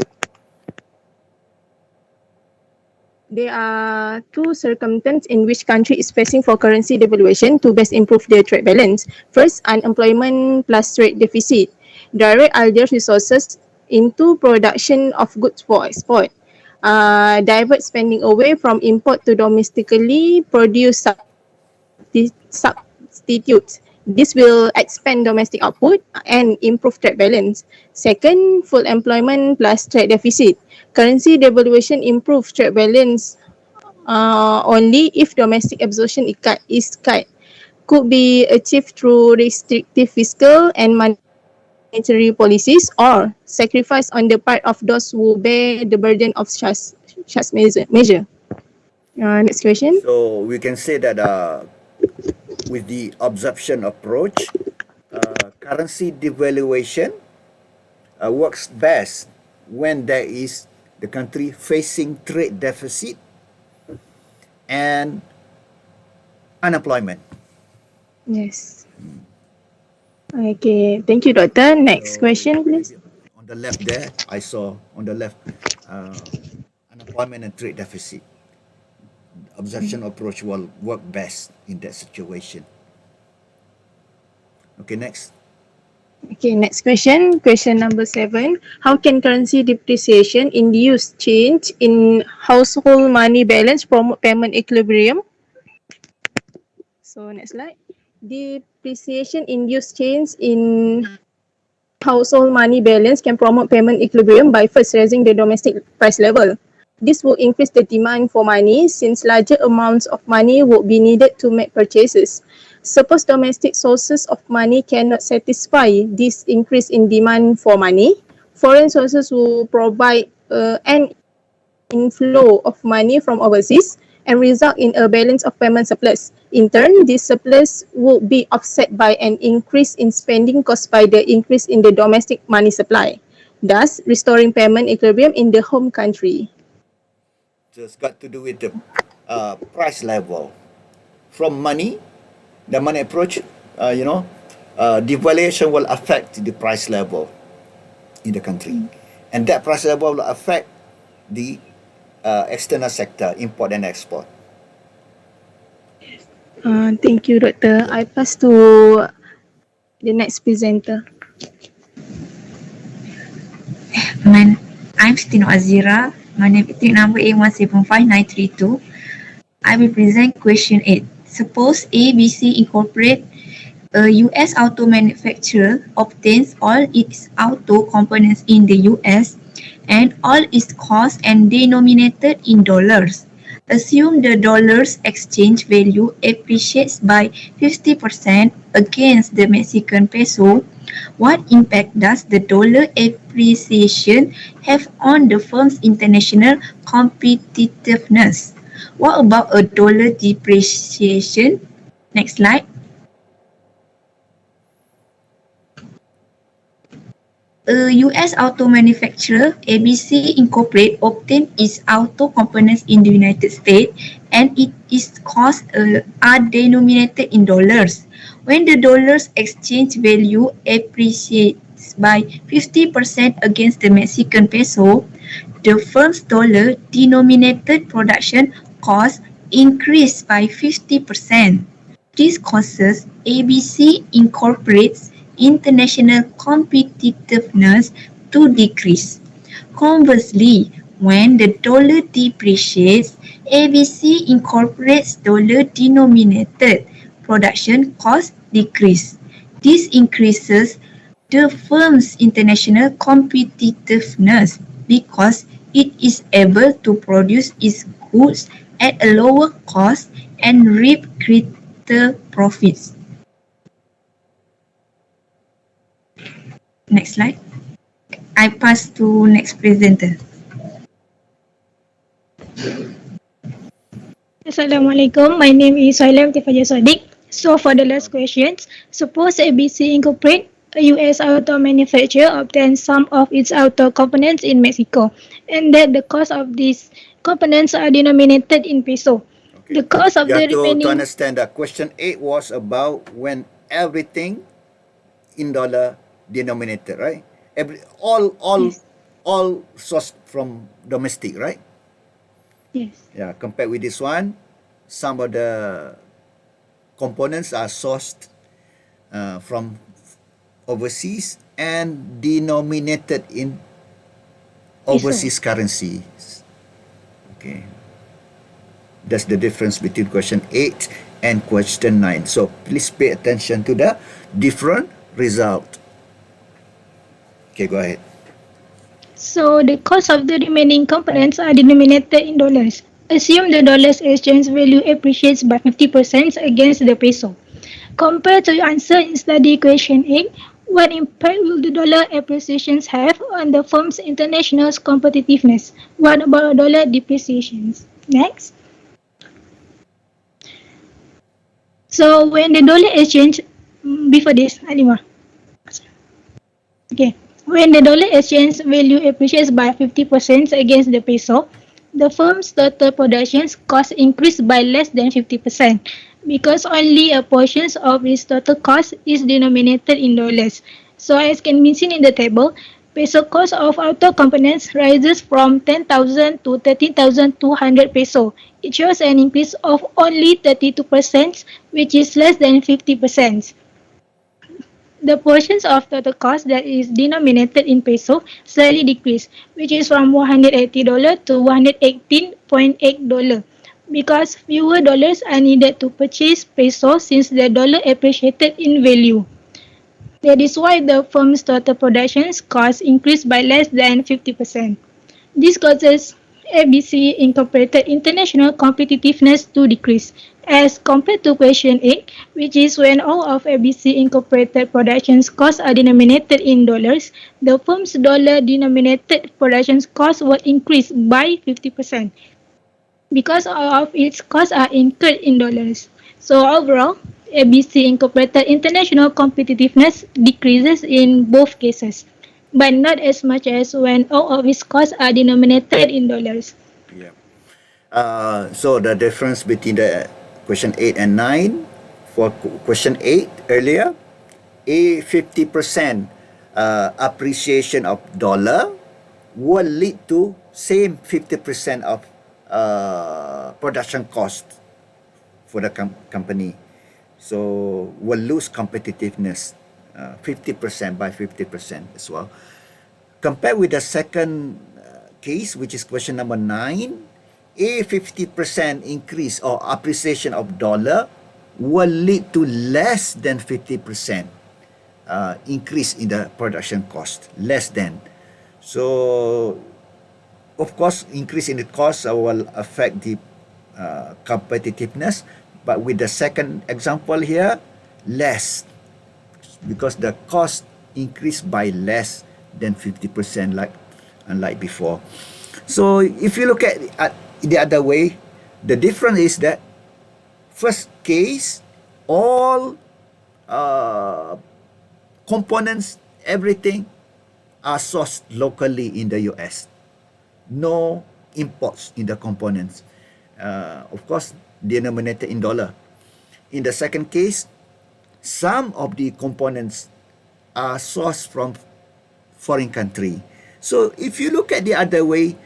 There are two circumstances in which country is facing for currency devaluation to best improve their trade balance. First, unemployment plus trade deficit. Direct idle resources into production of goods for export, divert spending away from import to domestically produced substitutes. This will expand domestic output and improve trade balance. Second, full employment plus trade deficit. Currency devaluation improves trade balance only if domestic absorption is cut. Could be achieved through restrictive fiscal and monetary policies or sacrifice on the part of those who bear the burden of such measure. Next question. So we can say that with the absorption approach, currency devaluation works best when there is the country facing trade deficit and unemployment. Yes. Okay, thank you, Doctor. Next question, please. On the left there, I saw on the left unemployment and trade deficit. Absorption approach will work best in that situation. Okay, next. Okay, next question. Question number 7. How can currency depreciation induce change in household money balance promote payment equilibrium? So next slide. Depreciation induce change in household money balance can promote payment equilibrium by first raising the domestic price level. This will increase the demand for money since larger amounts of money would be needed to make purchases. Suppose domestic sources of money cannot satisfy this increase in demand for money, foreign sources will provide an inflow of money from overseas and result in a balance of payment surplus. In turn, this surplus would be offset by an increase in spending caused by the increase in the domestic money supply, thus restoring payment equilibrium in the home country. So it's got to do with the price level. From money, the money approach, devaluation will affect the price level in the country. And that price level will affect the external sector, import and export. Thank you, Doctor. I pass to the next presenter. I'm Stino Azira. My name is number A175-932. I will present question 8. Suppose ABC Incorporate, a US auto manufacturer, obtains all its auto components in the US and all its costs and denominated in dollars. Assume the dollar's exchange value appreciates by 50% against the Mexican peso. What impact does the dollar appreciation have on the firm's international competitiveness? What about a dollar depreciation? Next slide. A US auto manufacturer, ABC Incorporate, obtained its auto components in the United States and its costs are denominated in dollars. When the dollar's exchange value appreciates by 50% against the Mexican peso, the firm's dollar-denominated production costs increase by 50%. This causes ABC Incorporate's international competitiveness to decrease. Conversely, when the dollar depreciates, ABC Incorporate's dollar-denominated production costs decrease. This increases the firm's international competitiveness because it is able to produce its goods at a lower cost and reap greater profits. Next slide. I pass to next presenter. Assalamualaikum. My name is Sailem Tifaja Sadiq. So for the last questions, suppose ABC Incorporate, a US auto manufacturer, obtains some of its auto components in Mexico, and that the cost of these components are denominated in peso. Okay. The cost of you the have remaining... to understand that question 8 was about when everything in dollar denominated, right? All sourced from domestic, right? Yes. Yeah, compared with this one, some of the components are sourced from overseas and denominated in overseas currencies. Okay. That's the difference between question 8 and question 9. So please pay attention to the different result. Okay, go ahead. So the cost of the remaining components are denominated in dollars. Assume the dollar's exchange value appreciates by 50% against the peso. Compared to your answer in study question 8, what impact will the dollar appreciations have on the firm's international competitiveness? What about dollar depreciations? Next. So when the dollar exchange, before this, Alima. Okay. When the dollar exchange value appreciates by 50% against the peso, the firm's total production cost increased by less than 50% because only a portion of its total cost is denominated in dollars. So as can be seen in the table, peso cost of auto components rises from 10,000 to 13,200 peso. It shows an increase of only 32%, which is less than 50%. The portions of total cost that is denominated in peso slightly decreased, which is from $180 to $118.8 because fewer dollars are needed to purchase peso since the dollar appreciated in value. That is why the firm's total production cost increased by less than 50%. This causes ABC Incorporated international competitiveness to decrease as compared to question 8, which is when all of ABC Incorporated production's costs are denominated in dollars, the firm's dollar-denominated production costs will increase by 50% because all of its costs are incurred in dollars. So overall, ABC Incorporated international competitiveness decreases in both cases, but not as much as when all of its costs are denominated in dollars. Yeah. So the difference between the question 8 and 9, for question 8 earlier, a 50% appreciation of dollar will lead to same 50% of production cost for the company. So will lose competitiveness 50% by 50% as well. Compared with the second case, which is question number 9, a 50% increase or appreciation of dollar will lead to less than 50% increase in the production cost, less than. So, of course, increase in the cost will affect the competitiveness, but with the second example here, less, because the cost increased by less than 50% unlike before. So if you look at the other way, the difference is that first case, all components, everything are sourced locally in the US. No imports in the components. Of course, denominated in dollar. In the second case, some of the components are sourced from foreign country. So if you look at the other way,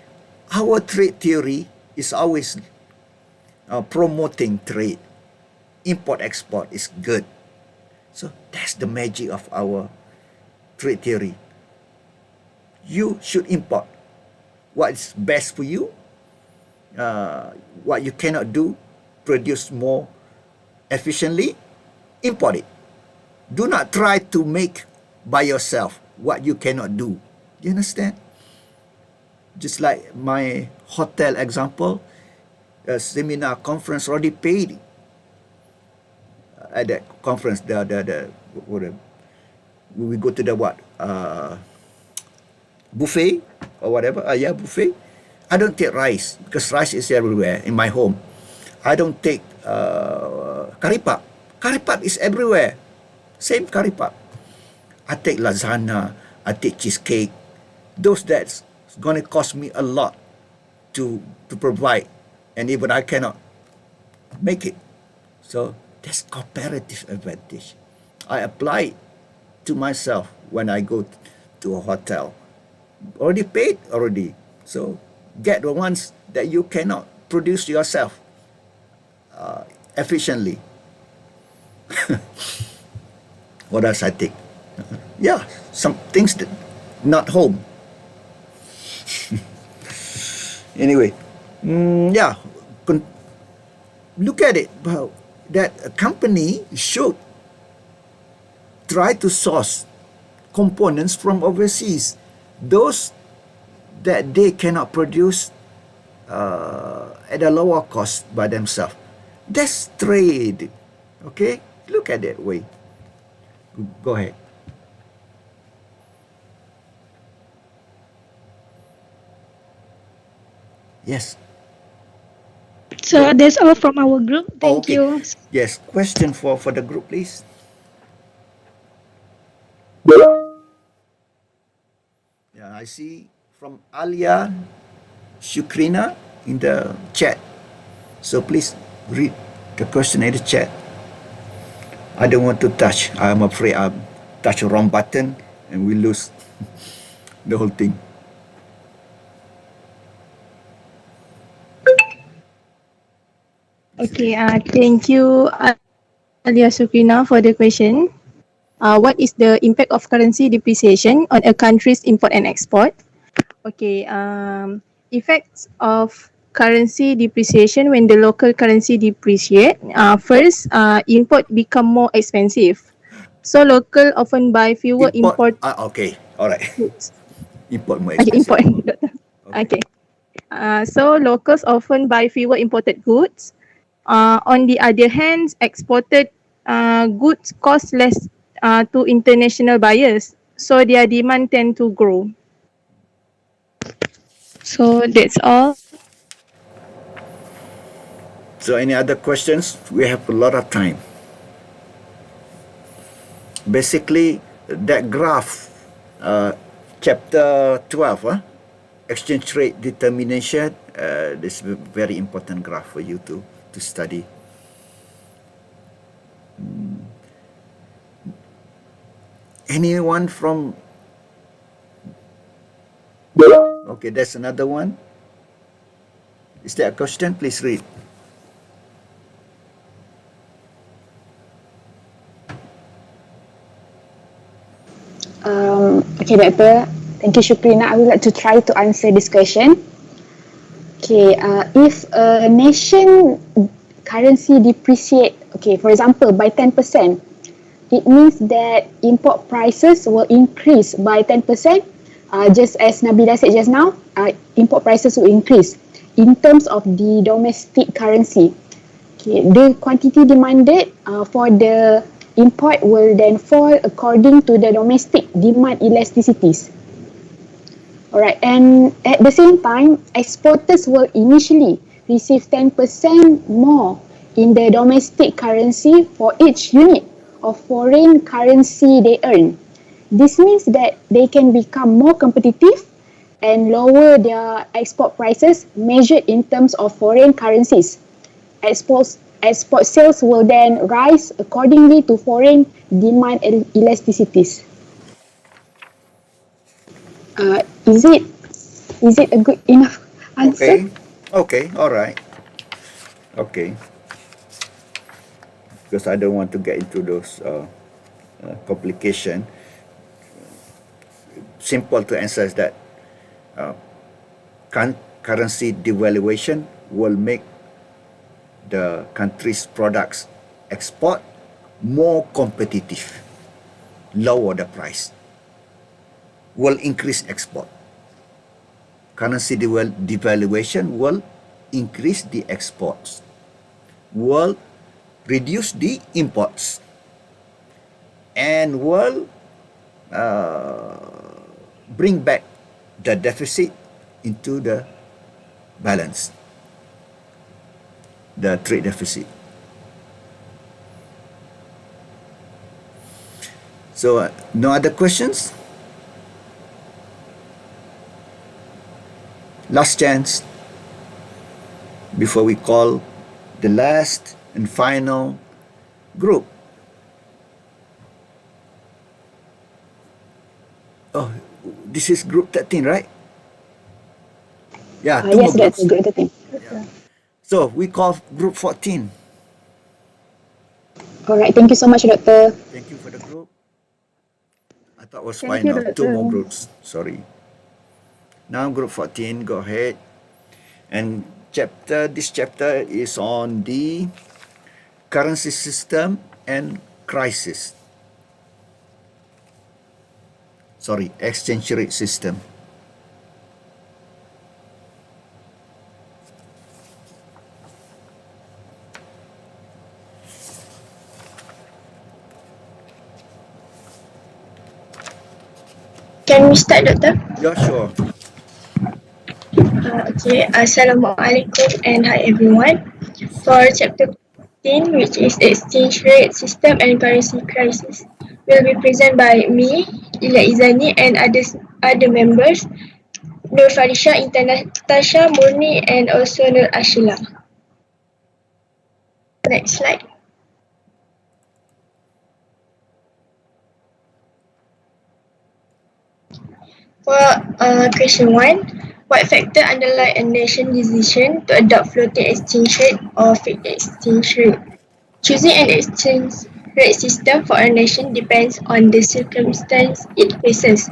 our trade theory is always promoting trade. Import-export is good. So that's the magic of our trade theory. You should import what is best for you. What you cannot do, produce more efficiently, import it. Do not try to make by yourself what you cannot do. You understand? Just like my hotel example, a seminar conference already paid at that conference. We go to the what? Buffet or whatever. Yeah, buffet. I don't take rice because rice is everywhere in my home. I don't take curry puff. Curry puff is everywhere. Same curry puff. I take lasagna. I take cheesecake. Those that's gonna cost me a lot to provide, and even I cannot make it. So that's comparative advantage. I apply it to myself when I go to a hotel. Already paid already. So get the ones that you cannot produce yourself efficiently. What else I take? Yeah, some things that not home. Anyway, yeah, look at it. Well, that a company should try to source components from overseas, those that they cannot produce at a lower cost by themselves. That's trade. Okay, look at that way. Go ahead. Yes. So that's all from our group. Thank Okay. you. Yes. Question for the group, please. Yeah, I see from Alia Shukrina in the chat. So please read the question in the chat. I don't want to touch. I'm afraid I touch the wrong button and we lose the whole thing. Okay, thank you, Alia Sukrina, for the question. What is the impact of currency depreciation on a country's import and export? Okay, effects of currency depreciation when the local currency depreciate. First, import become more expensive. So local often buy fewer import. Okay, all right. Goods. Import more Okay, expensive. import. Okay. So locals often buy fewer imported goods. On the other hand, exported goods cost less to international buyers, so their demand tend to grow. So that's all. So any other questions? We have a lot of time. Basically, that graph, chapter 12, exchange rate determination, this is a very important graph for you to study. Anyone from... Okay, that's another one. Is there a question? Please read. Okay, Doctor. Thank you, Shukrina. I would like to try to answer this question. Okay, if a nation currency depreciate, okay, for example, by 10%, it means that import prices will increase by 10%. Just as Nabila said just now, import prices will increase in terms of the domestic currency. Okay, the quantity demanded for the import will then fall according to the domestic demand elasticities. Alright, and at the same time, exporters will initially receive 10% more in the domestic currency for each unit of foreign currency they earn. This means that they can become more competitive and lower their export prices measured in terms of foreign currencies. Export sales will then rise accordingly to foreign demand elasticities. Is it a good enough answer? Okay, all right. Okay. Because I don't want to get into those complication. Simple to answer is that currency devaluation will make the country's products export more competitive, lower the price, will increase export. Currency devaluation will increase the exports, will reduce the imports, and will bring back the deficit into the balance, the trade deficit. So, no other questions? Last chance before we call the last and final group. Oh, this is group 13, right? Yeah, two Yes, more that's groups. a good thing. Yeah. So we call group 14. Alright, thank you so much, Doctor. Thank you for the group. I thought it was Thank fine you, now. Two Doctor. more groups. Sorry. Now group 14, go ahead. And this chapter is on the currency system and crisis. Sorry, exchange rate system. Can we start, Doctor? Yeah, sure. Okay, Assalamualaikum and hi everyone. For chapter 15, which is exchange rate system and currency crisis, will be presented by me, Ila Izani, and other members, Nur Farisha, Natasha, Murni, and also Nur Ashila. Next slide. For question 1, what factor underlie a nation decision to adopt floating exchange rate or fixed exchange rate? Choosing an exchange rate system for a nation depends on the circumstance it faces.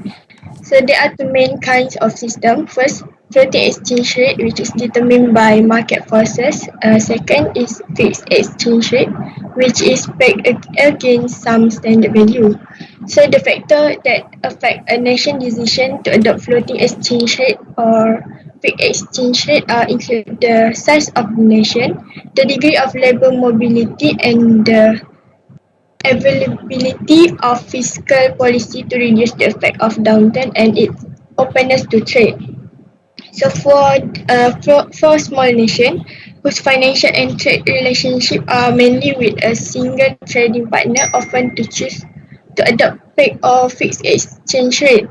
So there are two main kinds of system. First, floating exchange rate, which is determined by market forces. Second is fixed exchange rate, which is pegged against some standard value. So the factor that affect a nation decision to adopt floating exchange rate or fixed exchange rate include the size of the nation, the degree of labor mobility, and the availability of fiscal policy to reduce the effect of downturn and its openness to trade. So for small nation whose financial and trade relationship are mainly with a single trading partner, often to choose to adopt pegged or fixed exchange rate.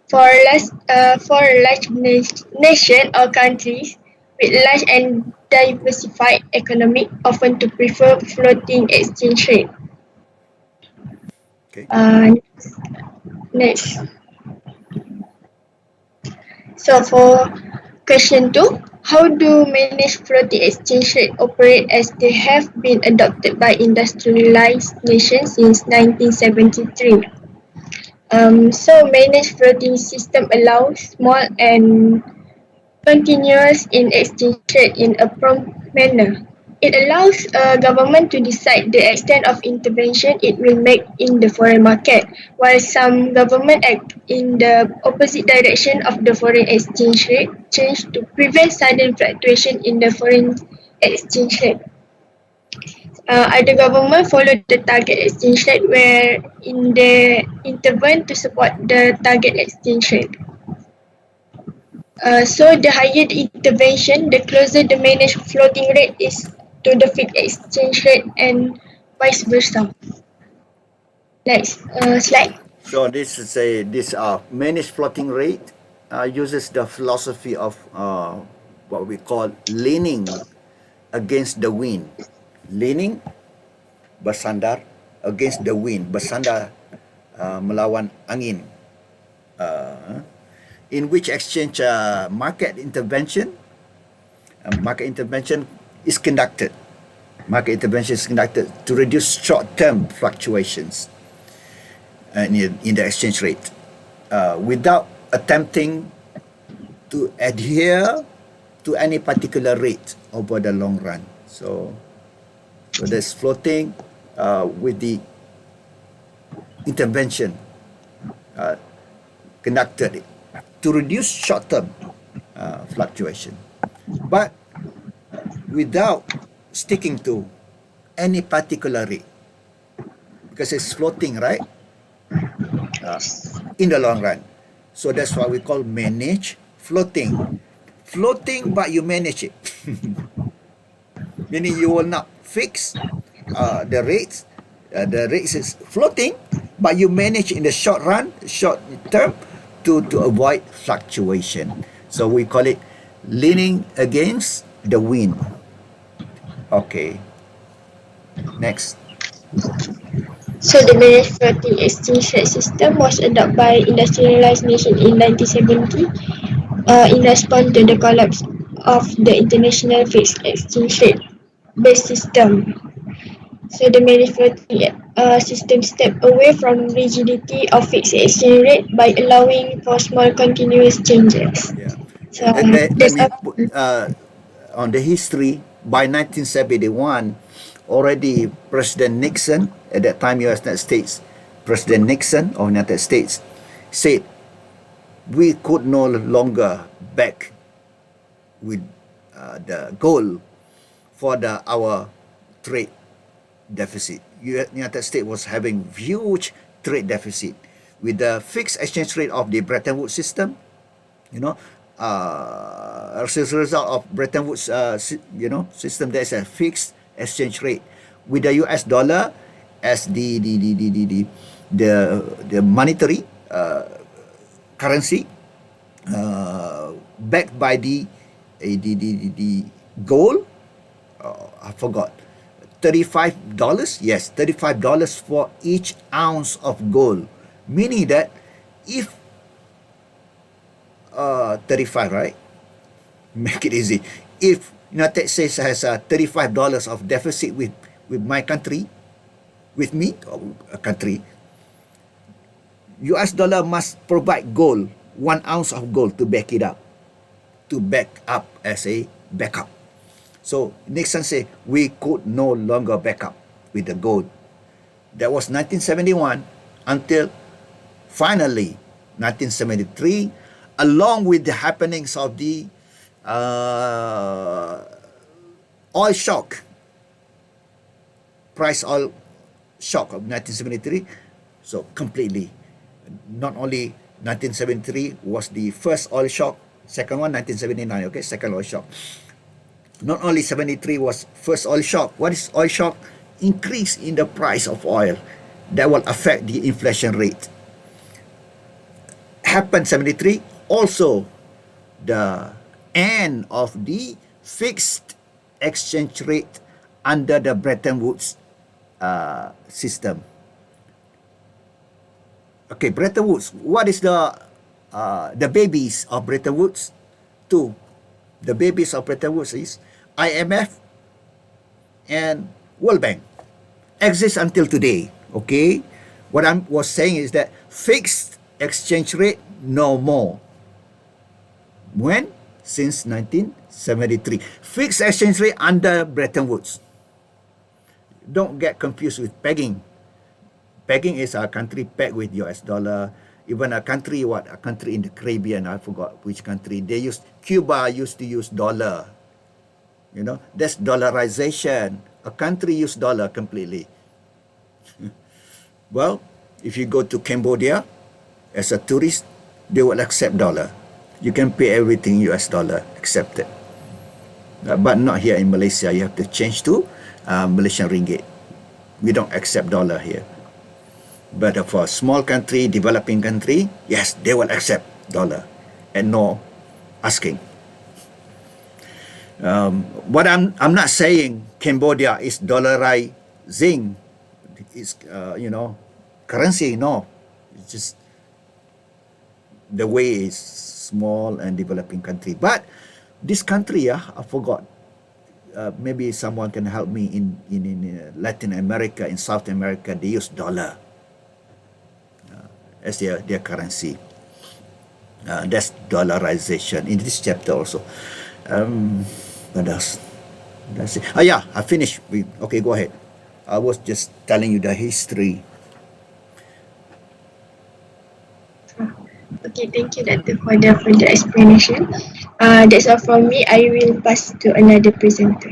For large nation or countries with large and diversified economy, often to prefer floating exchange rate. Okay. Next. So for question 2, how do managed floating exchange rate operate as they have been adopted by industrialized nations since 1973? So managed floating system allows small and continuous in exchange rate in a prompt manner. It allows a government to decide the extent of intervention it will make in the foreign market, while some government act in the opposite direction of the foreign exchange rate change to prevent sudden fluctuation in the foreign exchange rate. Other government follow the target exchange rate where in the intervene to support the target exchange rate. So the higher the intervention, the closer the managed floating rate is to the fixed exchange rate and vice versa. Next slide. So this managed floating rate uses the philosophy of what we call leaning against the wind. Leaning, bersandar against the wind, bersandar melawan angin. In which exchange market intervention is conducted. Market intervention is conducted to reduce short-term fluctuations in the exchange rate without attempting to adhere to any particular rate over the long run. So there's floating with the intervention conducted to reduce short-term fluctuation, but without sticking to any particular rate, because it's floating, right? In the long run. So that's why we call manage floating. Floating, but you manage it. Meaning you will not fix the rates. The rates is floating, but you manage in the short run, short term, to avoid fluctuation. So we call it leaning against the wind. Okay. Next. So the managed floating exchange rate system was adopted by industrialized nations in 1970 in response to the collapse of the international fixed exchange rate based system. So the managed floating system stepped away from rigidity of fixed exchange rate by allowing for small continuous changes. Yeah. So on the history, by 1971, already President Nixon, at that time United States, President Nixon of United States said we could no longer back with the goal for our trade deficit. United States was having huge trade deficit with the fixed exchange rate of the Bretton Woods system. As a result of Bretton Woods, system, there's a fixed exchange rate with the US dollar as the monetary currency, backed by the gold. I forgot. $35. Yes, $35 for each ounce of gold, meaning that if 35, right? Make it easy. If United States has $35 of deficit with my country, with me, or a country, US dollar must provide gold, 1 ounce of gold to back it up, as a backup. So Nixon said we could no longer back up with the gold. That was 1971 until finally 1973, along with the happenings of the oil shock, price oil shock of 1973. So completely, not only 1973 was the first oil shock, second one 1979, okay, second oil shock. Not only 73 was first oil shock. What is oil shock? Increase in the price of oil that will affect the inflation rate. Happened 73. Also, the end of the fixed exchange rate under the Bretton Woods system. Okay, Bretton Woods. What is the babies of Bretton Woods? Two. The babies of Bretton Woods is IMF and World Bank. Exists until today. Okay, what I was saying is that fixed exchange rate no more. When? Since 1973. Fixed exchange rate under Bretton Woods. Don't get confused with pegging. Pegging is a country pegged with US dollar. Even a country in the Caribbean, I forgot which country, Cuba used to use dollar. That's dollarization. A country use dollar completely. Well, if you go to Cambodia as a tourist, they will accept dollar. You can pay everything US dollar, accepted. But not here in Malaysia. You have to change to Malaysian ringgit. We don't accept dollar here. But for a small country, developing country, yes, they will accept dollar and no asking. What I'm not saying Cambodia is dollarizing its currency. No, it's just the way it's small and developing country. But this country, I forgot. Maybe someone can help me in Latin America, in South America, they use dollar as their currency. That's dollarization in this chapter also. What else? That's it. Yeah, I finished. Okay, go ahead. I was just telling you the history. Okay, thank you, Doctor, for the further explanation. That's all from me. I will pass to another presenter.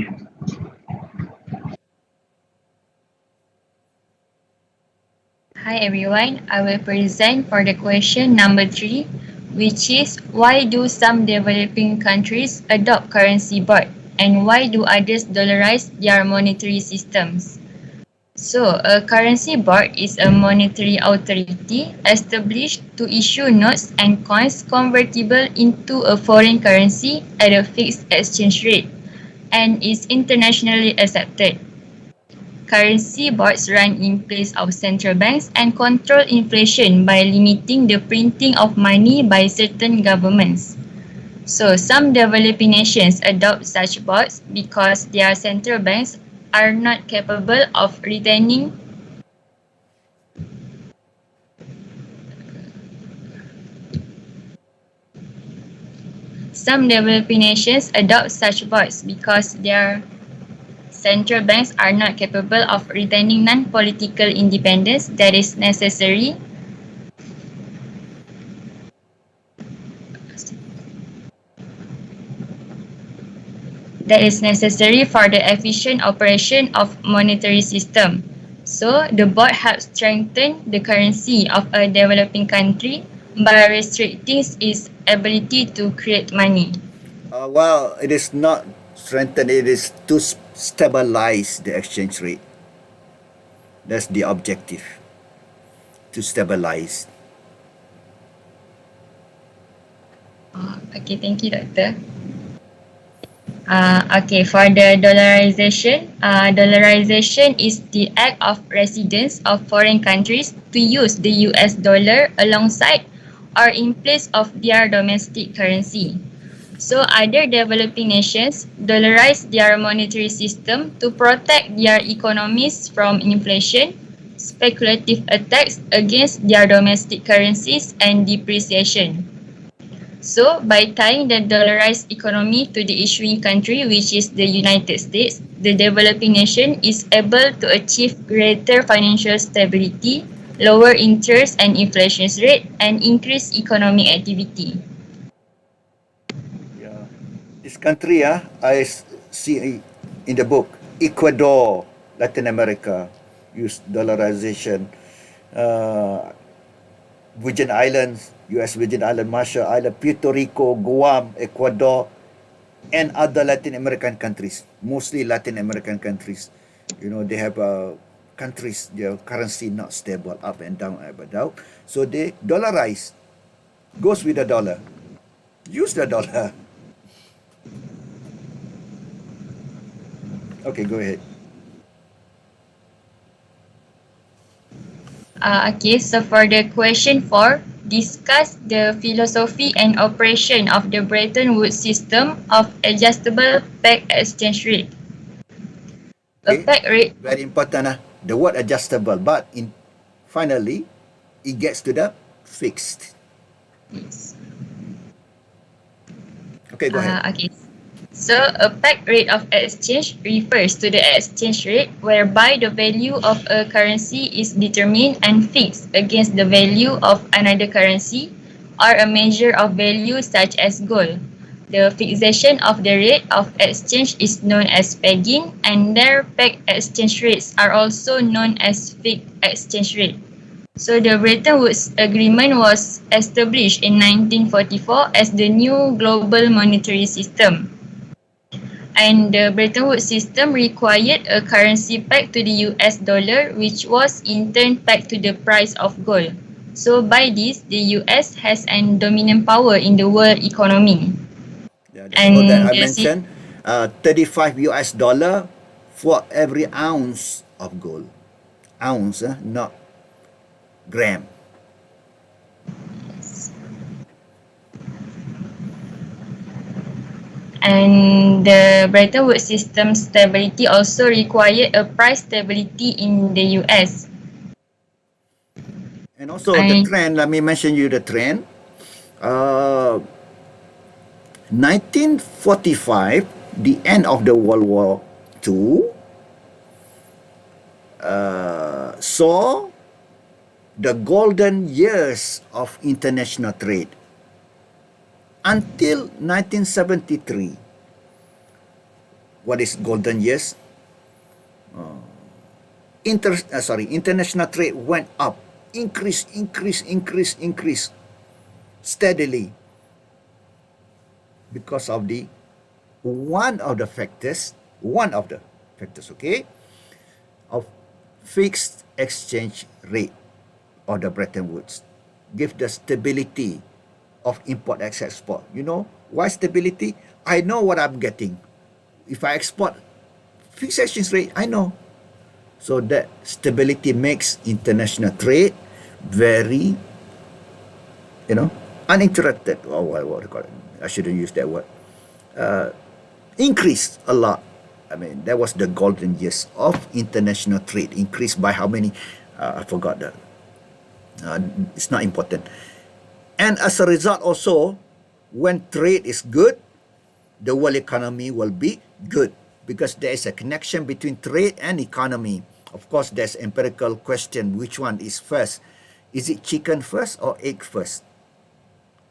Hi everyone, I will present for the question number 3, which is why do some developing countries adopt currency board and why do others dollarize their monetary systems? So, a currency board is a monetary authority established to issue notes and coins convertible into a foreign currency at a fixed exchange rate and is internationally accepted. Currency boards run in place of central banks and control inflation by limiting the printing of money by certain governments. So, some developing nations adopt such boards because their central banks are not capable of retaining Some developing nations adopt such bonds because their central banks are not capable of retaining non-political independence that is necessary for the efficient operation of monetary system. So, the board helps strengthen the currency of a developing country by restricting its ability to create money. Well, it is not strengthen, it is to stabilize the exchange rate. That's the objective, to stabilize. Okay, thank you, Doctor. Okay, for the dollarization, dollarization is the act of residents of foreign countries to use the US dollar alongside or in place of their domestic currency. So other developing nations dollarize their monetary system to protect their economies from inflation, speculative attacks against their domestic currencies, and depreciation. So, by tying the dollarized economy to the issuing country, which is the United States, the developing nation is able to achieve greater financial stability, lower interest and inflation rate, and increase economic activity. Yeah. This country, I see in the book, Ecuador, Latin America, use dollarization. Virgin Islands, US Virgin Island, Marshall Island, Puerto Rico, Guam, Ecuador, and other Latin American countries, mostly Latin American countries. You know, they have countries, their currency not stable, up and down, so they dollarize, goes with the dollar, use the dollar. Okay, go ahead. Okay, so for the question 4, discuss the philosophy and operation of the Bretton Woods system of adjustable pegged exchange rate. Okay. A pegged rate, very important, the word adjustable, but finally it gets to the fixed. Yes. Okay, go ahead. Okay. So, a pegged rate of exchange refers to the exchange rate whereby the value of a currency is determined and fixed against the value of another currency or a measure of value such as gold. The fixation of the rate of exchange is known as pegging, and their pegged exchange rates are also known as fixed exchange rate. So the Bretton Woods Agreement was established in 1944 as the new global monetary system. And the Bretton Woods system required a currency pegged to the US dollar, which was in turn pegged to the price of gold. So by this, the US has an dominant power in the world economy. Yeah, that's all that I mentioned. 35 US dollar for every ounce of gold. Ounce, not gram. And the Bretton Woods system stability also required a price stability in the US. And also the trend, let me mention you the trend. 1945, the end of the World War II, saw the golden years of international trade. Until 1973, what is golden years? International trade went up, increase steadily because of one of the factors, okay, of fixed exchange rate of the Bretton Woods, give the stability of import export. You know why stability? I know what I'm getting. If I export fixed exchange rate, I know. So that stability makes international trade very, uninterrupted. Or what do you call it? I shouldn't use that word. Increased a lot. I mean, that was the golden years of international trade. Increased by how many? I forgot that. It's not important. And as a result also, when trade is good, the world economy will be good, because there is a connection between trade and economy. Of course, there's empirical question, which one is first? Is it chicken first or egg first?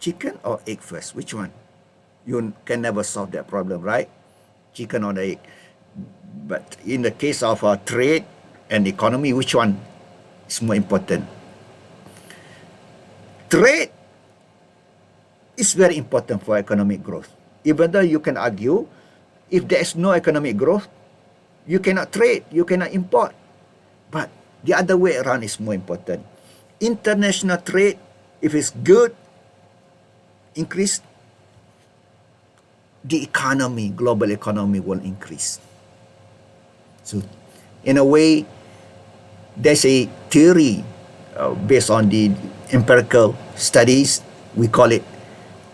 Chicken or egg first? Which one? You can never solve that problem, right? Chicken or the egg. But in the case of trade and economy, which one is more important? Trade is very important for economic growth. Even though you can argue, if there is no economic growth, you cannot trade, you cannot import. But the other way around is more important. International trade, if it's good, increase, the economy, global economy will increase. So, in a way, there's a theory based on the empirical studies. We call it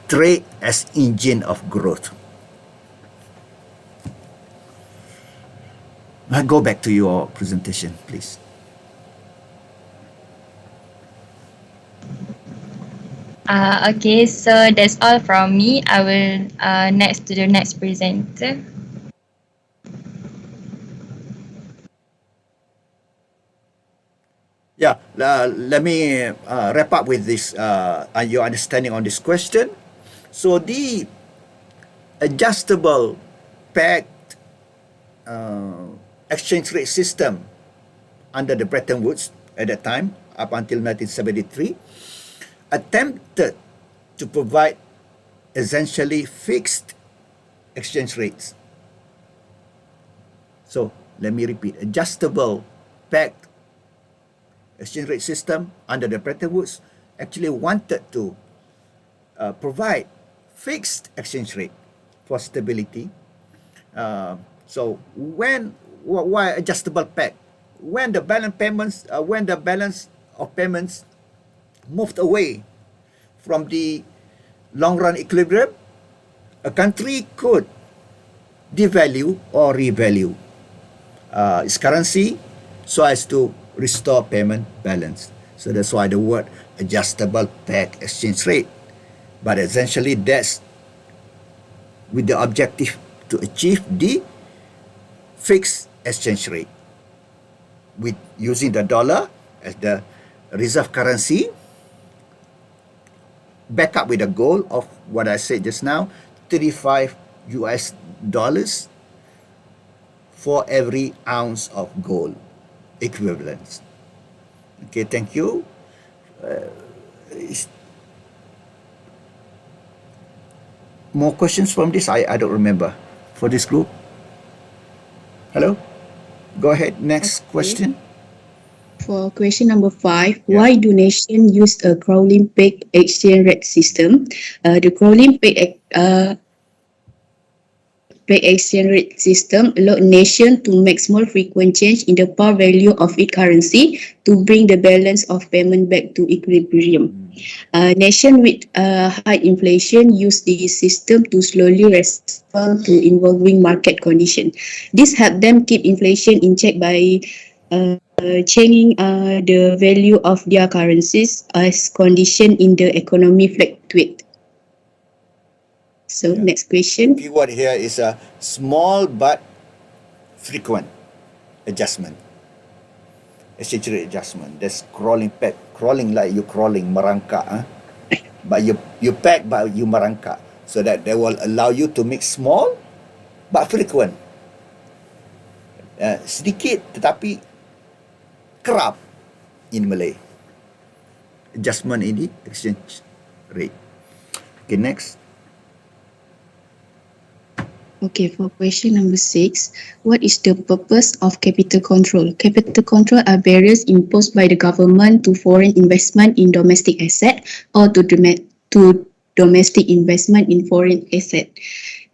trade as engine of growth. Now go back to your presentation, please. Okay, so that's all from me. I will next to the next presenter. Yeah, let me wrap up with this, your understanding on this question. So the adjustable pegged exchange rate system under the Bretton Woods at that time, up until 1973, attempted to provide essentially fixed exchange rates. So let me repeat, adjustable pegged exchange rate system under the Bretton Woods actually wanted to provide fixed exchange rate for stability. So why adjustable peg? When the balance of payments moved away from the long run equilibrium, a country could devalue or revalue its currency so as to restore payment balance. So that's why the word adjustable peg exchange rate. But essentially that's with the objective to achieve the fixed exchange rate, with using the dollar as the reserve currency, back up with the goal of what I said just now, $35 for every ounce of gold equivalence. Okay, thank you. More questions from this? I don't remember. For this group? Hello? Go ahead, next question. For question number 5, why do nations use a crawling peg exchange rate system? The crawling peg exchange rate system allows nations to make small frequent change in the par value of its currency to bring the balance of payment back to equilibrium. Nations with high inflation use this system to slowly respond to evolving market conditions. This helps them keep inflation in check by changing the value of their currencies as conditions in the economy fluctuate. So next question. The keyword here is a small but frequent adjustment. Exchange rate adjustment. That's crawling peg. Crawling like you crawling, merangkak. But you peg but you merangkak. So that they will allow you to make small but frequent. Sedikit tetapi kerap in Malay. Adjustment in the exchange rate. Okay, next. Okay, for question number 6, what is the purpose of capital control? Capital control are barriers imposed by the government to foreign investment in domestic asset or to domestic investment in foreign asset.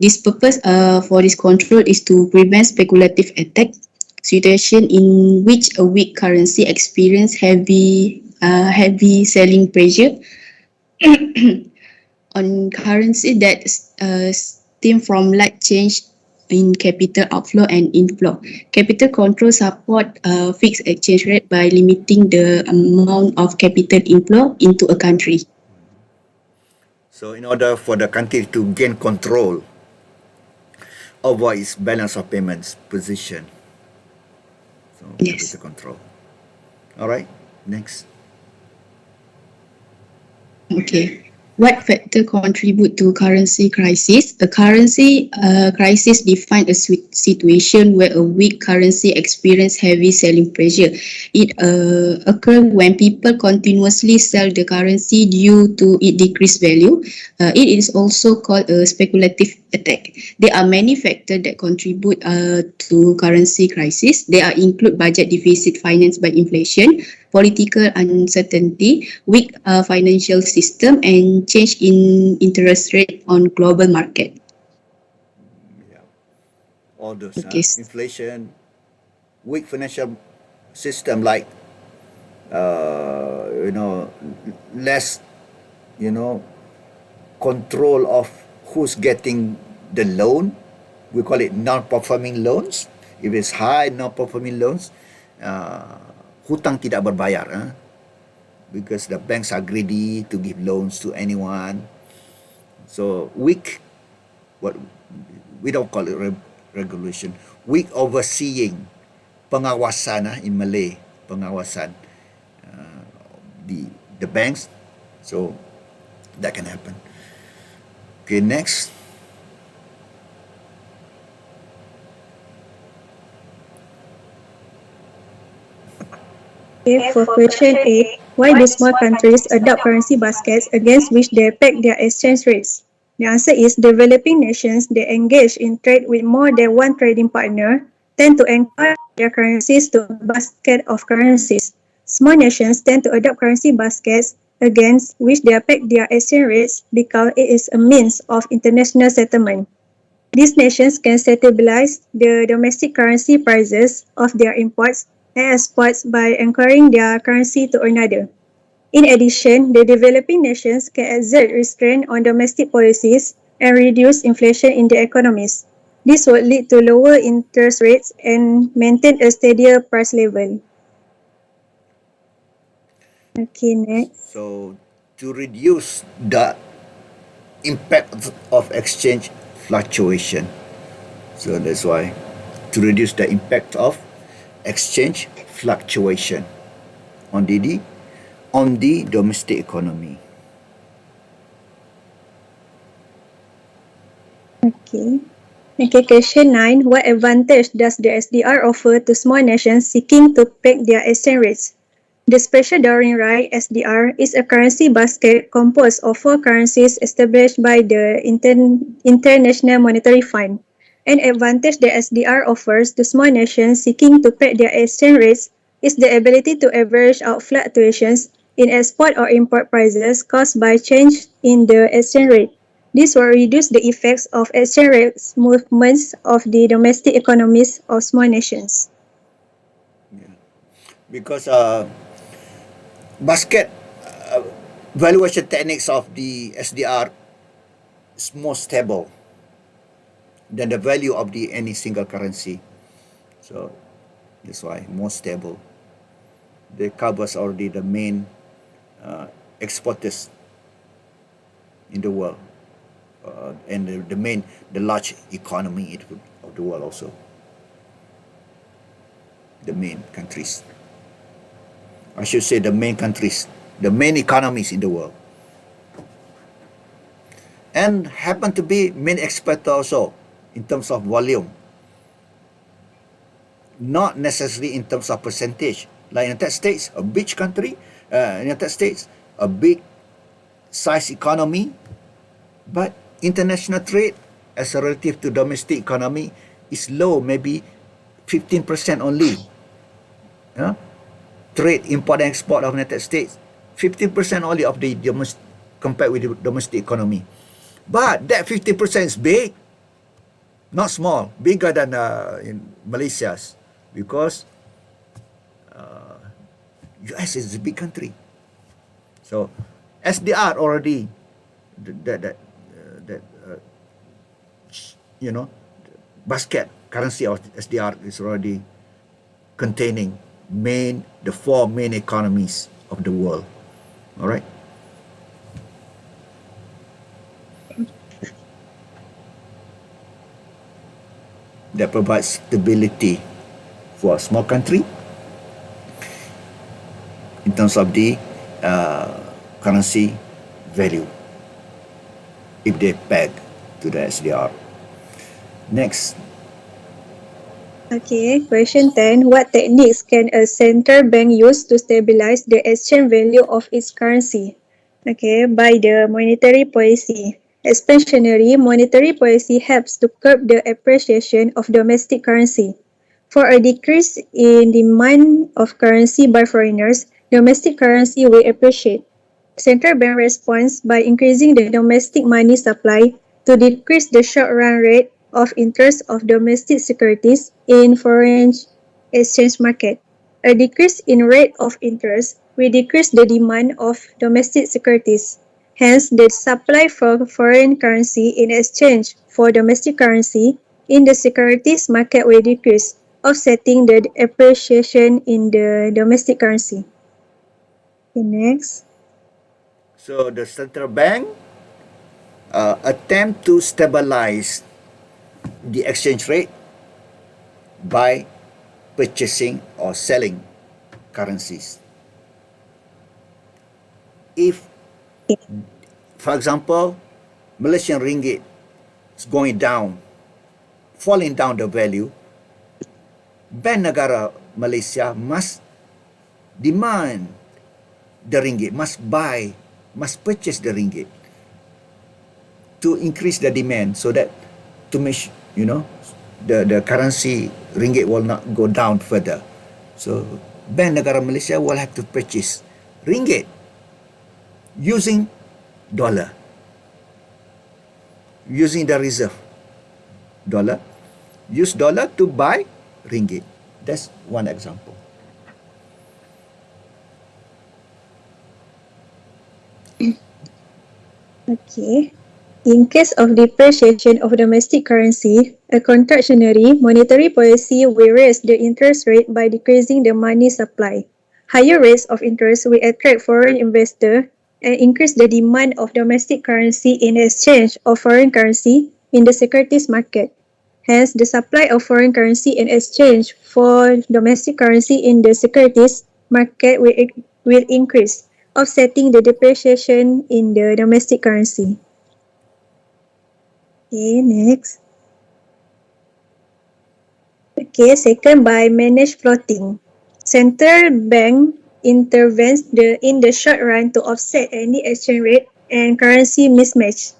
This purpose for this control is to prevent speculative attack, situation in which a weak currency experience heavy selling pressure on currency that stem from large change in capital outflow and inflow. Capital control support fixed exchange rate by limiting the amount of capital inflow into a country. So in order for the country to gain control over its balance of payments position, so Yes. to control. All right, next. Okay. What factor contribute to currency crisis? A currency crisis defines a situation where a weak currency experience heavy selling pressure. It occurs when people continuously sell the currency due to its decreased value. It is also called a speculative attack. There are many factors that contribute to currency crisis. They include budget deficit financed by inflation, political uncertainty, weak financial system, and change in interest rate on global market. All those Okay. inflation, weak financial system, like less control of who's getting the loan. We call it non-performing loans. If it's high non-performing loans, hutang tidak berbayar, because the banks are greedy to give loans to anyone. So weak, what we don't call it regulation, weak overseeing, pengawasan, in Malay, pengawasan, the banks. So that can happen. Okay, next. Okay, for question 8, why do small countries adopt currency baskets against which they peg their exchange rates? The answer is developing nations that engage in trade with more than one trading partner tend to anchor their currencies to a basket of currencies. Small nations tend to adopt currency baskets against which they peg their exchange rates because it is a means of international settlement. These nations can stabilize the domestic currency prices of their imports and exports by anchoring their currency to another. In addition, the developing nations can exert restraint on domestic policies and reduce inflation in their economies. This would lead to lower interest rates and maintain a steadier price level. Okay, next. So to reduce the impact of exchange fluctuation, so that's why, to reduce the impact of exchange fluctuation on the domestic economy. Okay. Okay, question 9. What advantage does the SDR offer to small nations seeking to peg their exchange rates? The Special Drawing Right SDR is a currency basket composed of 4 currencies established by the International Monetary Fund. An advantage the SDR offers to small nations seeking to peg their exchange rates is the ability to average out fluctuations in export or import prices caused by change in the exchange rate. This will reduce the effects of exchange rate movements of the domestic economies of small nations. Because basket valuation techniques of the SDR is more stable than the value of any single currency. So that's why more stable. They covers already the main exporters in the world, and the large economy of the world also. The main countries. I should say the main countries, the main economies in the world. And happen to be main exporter also in terms of volume. Not necessarily in terms of percentage. Like United States, a big country, United States, a big size economy, but international trade as a relative to domestic economy is low, maybe 15% only. Trade, import and export of United States, 15% only of the compared with the domestic economy. But that 50% is big, not small, bigger than in Malaysia's, because US is a big country. So SDR already that basket currency of SDR is already containing the 4 main economies of the world. All right. that provides stability for a small country in terms of the currency value if they peg to the SDR. Next. Okay, question 10. What techniques can a central bank use to stabilize the exchange value of its currency? Okay, by the monetary policy. Expansionary monetary policy helps to curb the appreciation of domestic currency. For a decrease in demand of currency by foreigners, domestic currency will appreciate. Central bank responds by increasing the domestic money supply to decrease the short-run rate of interest of domestic securities in foreign exchange market. A decrease in rate of interest will decrease the demand of domestic securities. Hence, the supply for foreign currency in exchange for domestic currency in the securities market will decrease, offsetting the appreciation in the domestic currency. Okay, next. So the central bank attempt to stabilize the exchange rate by purchasing or selling currencies. If, for example, Malaysian ringgit is going down, falling down the value, Bank Negara Malaysia must demand the ringgit, must purchase the ringgit to increase the demand so that to make, the currency ringgit will not go down further. So Bank Negara Malaysia will have to purchase ringgit using dollar, using the reserve dollar, use dollar to buy ringgit. That's one example. Okay. In case of depreciation of domestic currency, a contractionary monetary policy will raise the interest rate by decreasing the money supply. Higher rates of interest will attract foreign investors and increase the demand of domestic currency in exchange of foreign currency in the securities market. Hence, the supply of foreign currency in exchange for domestic currency in the securities market will increase, offsetting the depreciation in the domestic currency. Okay, next. Okay, second, by managed floating. Central bank intervenes in the short run to offset any exchange rate and currency mismatch.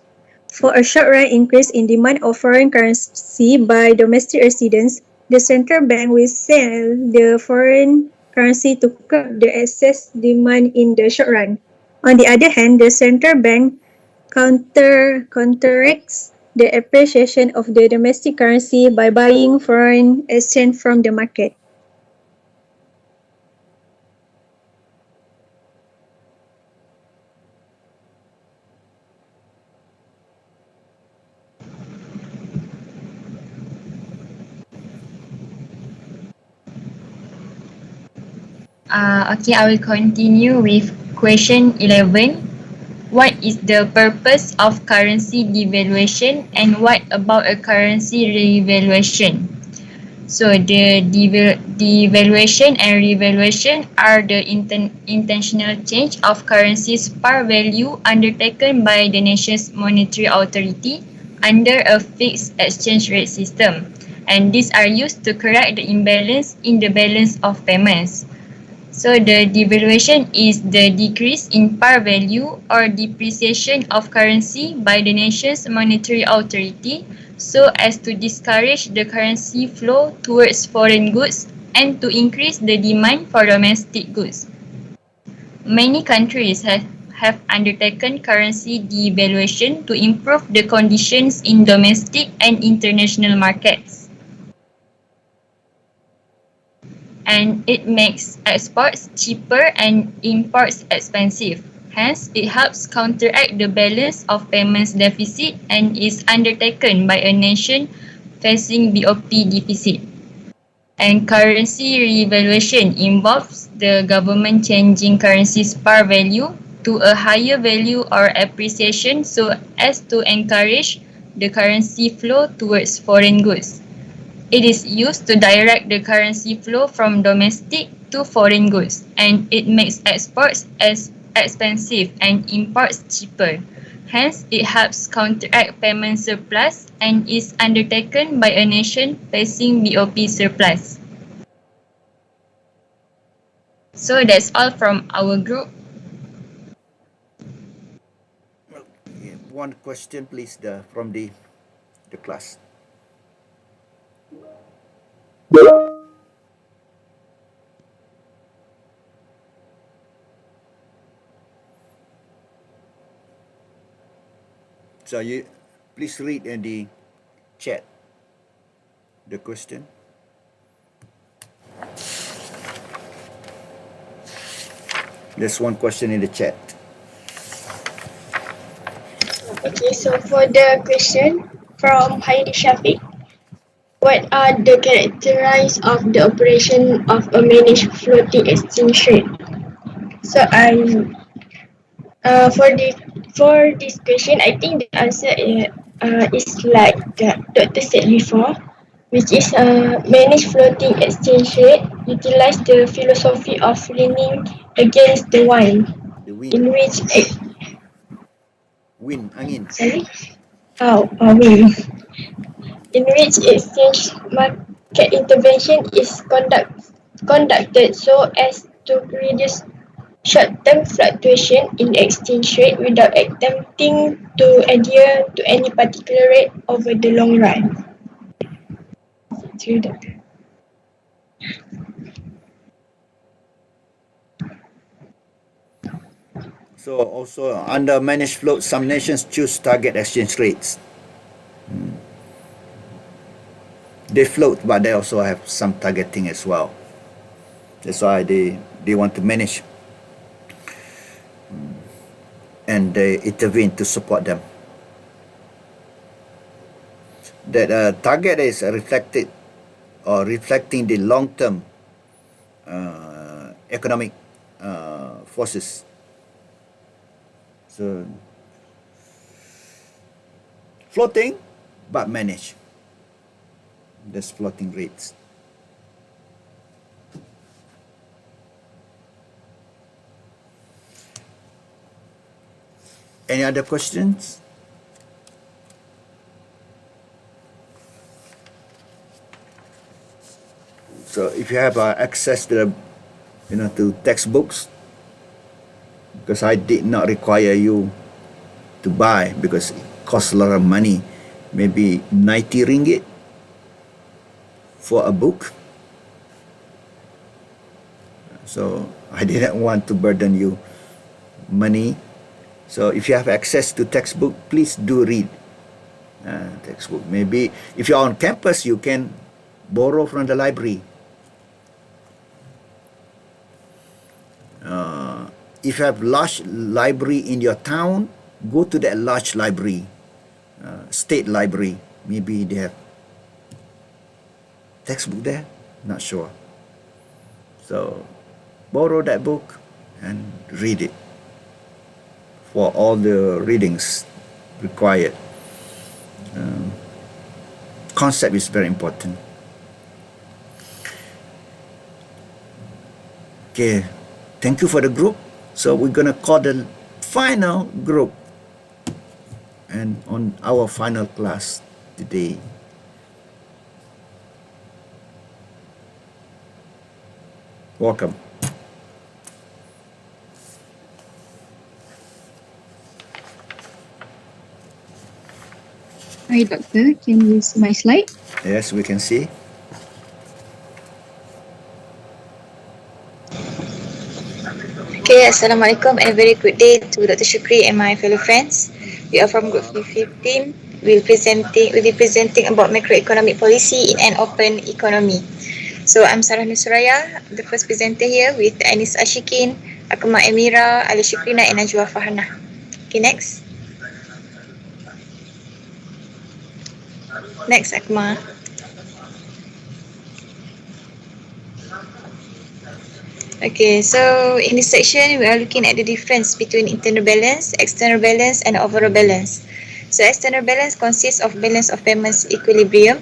For a short run increase in demand of foreign currency by domestic residents, the central bank will sell the foreign currency to curb the excess demand in the short run. On the other hand, the central bank counteracts the appreciation of the domestic currency by buying foreign exchange from the market. Okay, I will continue with question 11. What is the purpose of currency devaluation and what about a currency revaluation? So the devaluation and revaluation are the intentional change of currency's par value undertaken by the nation's monetary authority under a fixed exchange rate system, and these are used to correct the imbalance in the balance of payments. So the devaluation is the decrease in par value or depreciation of currency by the nation's monetary authority so as to discourage the currency flow towards foreign goods and to increase the demand for domestic goods. Many countries have undertaken currency devaluation to improve the conditions in domestic and international markets. And it makes exports cheaper and imports expensive. Hence, it helps counteract the balance of payments deficit and is undertaken by a nation facing BOP deficit. And currency revaluation involves the government changing currency's par value to a higher value or appreciation so as to encourage the currency flow towards foreign goods. It is used to direct the currency flow from domestic to foreign goods, and it makes exports as expensive and imports cheaper. Hence, it helps counteract payment surplus and is undertaken by a nation facing BOP surplus. So that's all from our group. One question, please, from the class. So you please read in the chat the question. There's one question in the chat. Okay, so for the question from Heidi Shafiq, what are the characteristics of the operation of a managed floating exchange rate? So for this question, I think the answer is like the Doctor said before, which is managed floating exchange rate utilize the philosophy of leaning against the wind, in which Angin. Sorry? Wind. In which exchange market intervention is conducted so as to reduce short-term fluctuation in exchange rate without attempting to adhere to any particular rate over the long run. So also under managed float, some nations choose target exchange rates. They float, but they also have some targeting as well. That's why they want to manage, and they intervene to support them. That target is reflecting the long-term economic forces. So floating but manage. That's floating rates. Any other questions? So if you have access to to textbooks, because I did not require you to buy because it costs a lot of money, maybe 90 ringgit for a book. So I didn't want to burden you money. So if you have access to textbook, please do read textbook. Maybe if you're on campus, you can borrow from the library. If you have large library in your town, go to that large library, state library. Maybe they have textbook there, not sure. So borrow that book and read it for all the readings required. Concept is very important. Okay, thank you for the group. So we're gonna call the final group and on our final class today. Welcome. Hi, Doctor. Can you see my slide? Yes, we can see. Okay, Assalamualaikum and a very good day to Dr. Shukri and my fellow friends. We are from Group 15. We'll be presenting about macroeconomic policy in an open economy. So I'm Sarah Nusraya, the first presenter here with Anis Ashikin, Akma Emira, Ali Shukrina and Najwa Farhana. Okay, next. Next, Akma. Okay, so in this section, we are looking at the difference between internal balance, external balance, and overall balance. So external balance consists of balance of payments equilibrium.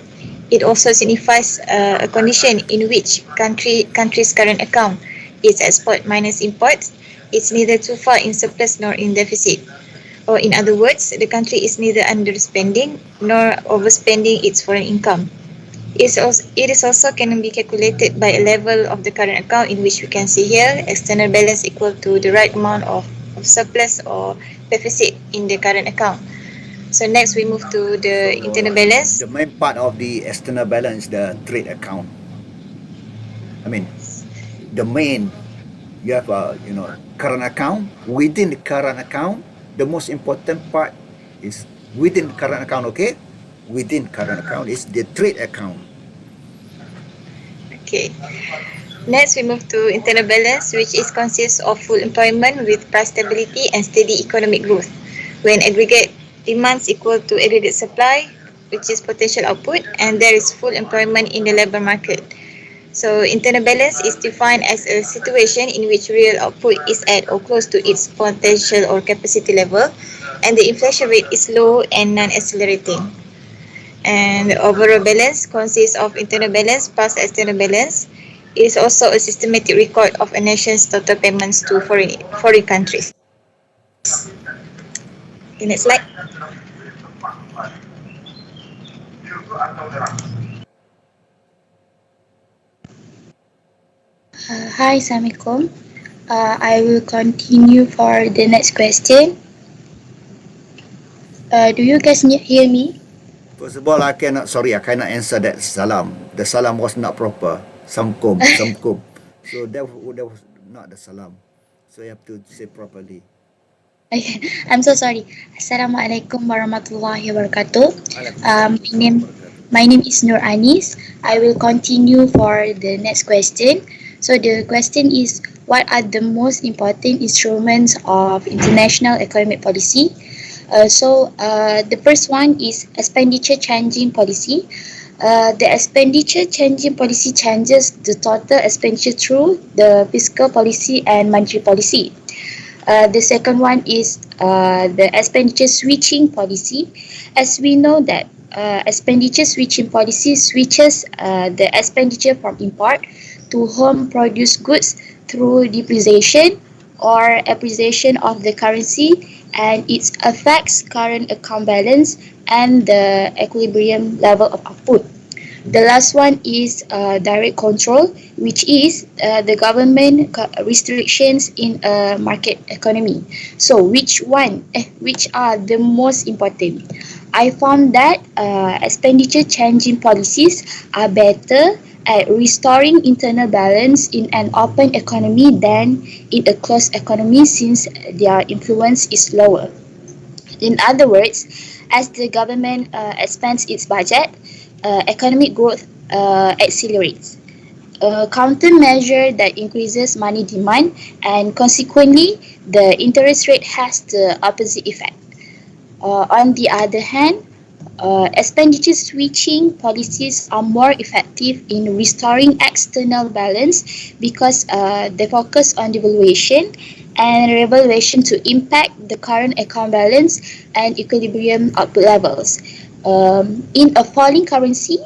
It also signifies a condition in which country's current account is export minus imports. It's neither too far in surplus nor in deficit. Or in other words, the country is neither underspending nor overspending its foreign income. It is also can be calculated by a level of the current account in which we can see here external balance equal to the right amount of surplus or deficit in the current account. So next we move to the internal balance. The main part of the external balance, the trade account. I mean, the main, you have current account. Within the current account, the most important part is within current account, okay? Within current account is the trade account. Okay. Next, we move to internal balance, which consists of full employment with price stability and steady economic growth. When aggregate demands equal to aggregate supply, which is potential output, and there is full employment in the labour market. So, internal balance is defined as a situation in which real output is at or close to its potential or capacity level, and the inflation rate is low and non-accelerating. And the overall balance consists of internal balance plus external balance. It is also a systematic record of a nation's total payments to foreign countries. Okay, next slide. Hi, Assalamualaikum. I will continue for the next question. Do you guys hear me? First of all, I cannot answer that salam. The salam was not proper. Samkum. So that was not the salam. So you have to say properly. I'm so sorry. Assalamualaikum warahmatullahi wabarakatuh. My name is Nur Anis. I will continue for the next question. So the question is, what are the most important instruments of international economic policy? The first one is Expenditure-Changing Policy. The Expenditure-Changing Policy changes the total expenditure through the fiscal policy and monetary policy. The second one is the Expenditure Switching Policy. As we know that Expenditure Switching Policy switches the expenditure from import to home-produced goods through depreciation or appreciation of the currency, and it affects current account balance and the equilibrium level of output. The last one is direct control, which is the government restrictions in a market economy. So which are the most important? I found that expenditure changing policies are better at restoring internal balance in an open economy than in a closed economy, since their influence is lower. In other words, as the government expands its budget, economic growth accelerates. A countermeasure that increases money demand, and consequently, the interest rate has the opposite effect. On the other hand, expenditure switching policies are more effective in restoring external balance because they focus on devaluation and revaluation to impact the current account balance and equilibrium output levels. In a falling currency,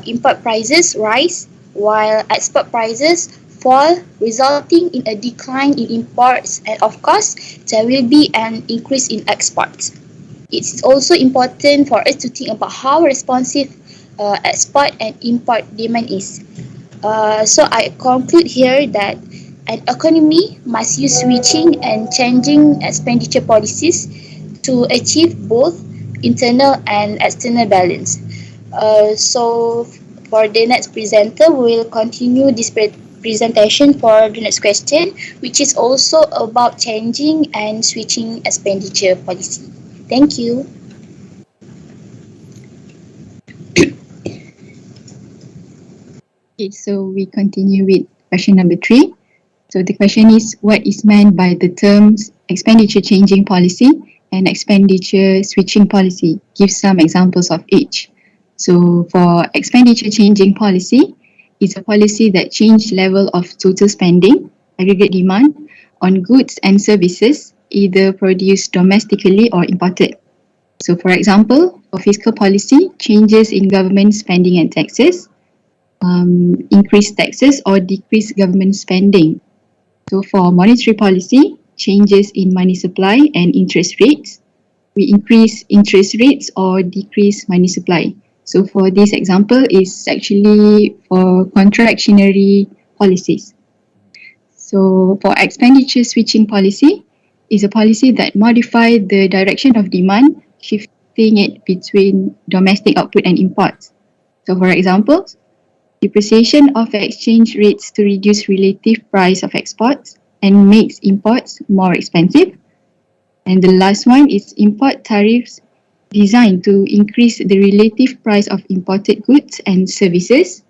import prices rise while export prices fall, resulting in a decline in imports, and of course, there will be an increase in exports. It's also important for us to think about how responsive export and import demand is. So I conclude here that an economy must use switching and changing expenditure policies to achieve both internal and external balance. So for the next presenter, we will continue this presentation for the next question, which is also about changing and switching expenditure policy. Thank you. Okay, so we continue with question number 3. So the question is, what is meant by the terms expenditure changing policy and expenditure switching policy? Give some examples of each. So for expenditure changing policy, it's a policy that change level of total spending, aggregate demand on goods and services, either produced domestically or imported. So for example, for fiscal policy, changes in government spending and taxes, increase taxes or decrease government spending. So for monetary policy, changes in money supply and interest rates, we increase interest rates or decrease money supply. So for this example is actually for contractionary policies. So for expenditure switching policy is a policy that modify the direction of demand, shifting it between domestic output and imports. So for example, depreciation of exchange rates to reduce relative price of exports and makes imports more expensive. And the last one is import tariffs designed to increase the relative price of imported goods and services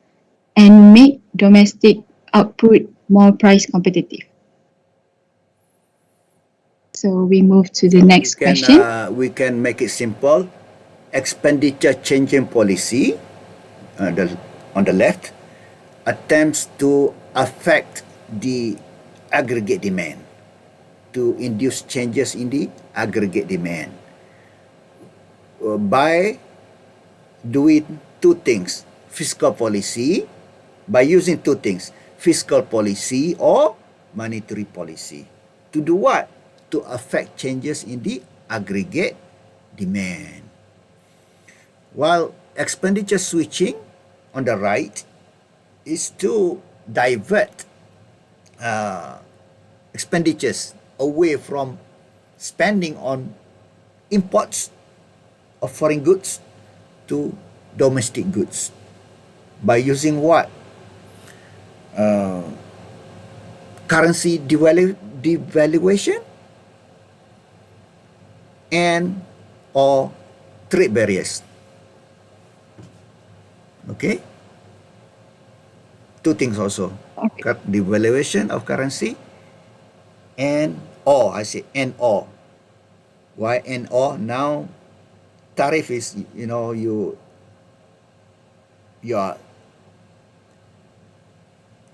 and make domestic output more price competitive. So we move to the next question. We can make it simple. Expenditure changing policy on the left attempts to affect the aggregate demand, to induce changes in the aggregate demand by doing two things. Fiscal policy, by using two things, fiscal policy or monetary policy. To do what? To affect changes in the aggregate demand. While expenditure switching on the right is to divert expenditures away from spending on imports of foreign goods to domestic goods by using what? Currency devaluation and or trade barriers. Okay? Two things also. Devaluation of currency and or, I say and or. Why and or? Now tariff is, you are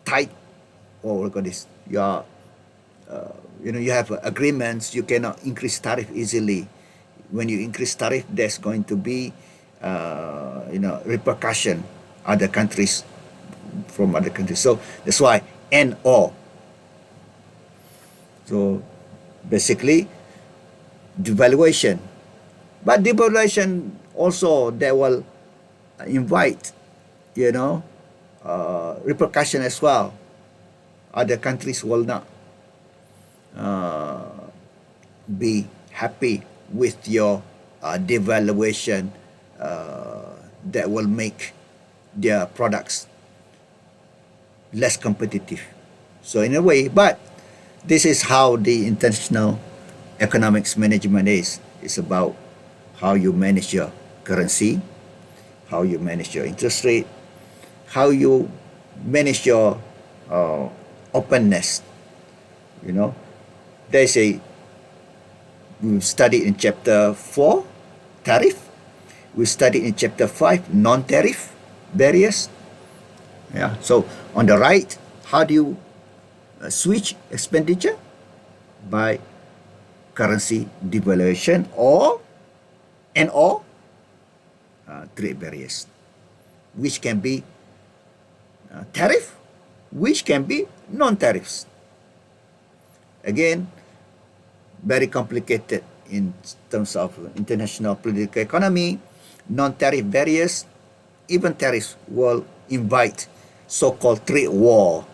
tight, or what call this? You are, you have agreements. You cannot increase tariff easily. When you increase tariff, there's going to be, repercussion. Other countries, from other countries. So that's why and or. So basically, devaluation. But devaluation also, they will invite, repercussion as well. Other countries will not be happy with your devaluation that will make their products less competitive. So in a way, but this is how the international economics management is. It's about how you manage your currency, how you manage your interest rate, how you manage your openness. There's a, we studied in chapter 4, tariff. We studied in chapter 5, non-tariff barriers. Yeah. So on the right, how do you switch expenditure? By currency devaluation or trade barriers, which can be tariff, which can be non-tariffs. Again, very complicated in terms of international political economy. Non-tariff barriers, even tariffs, will invite so-called trade war.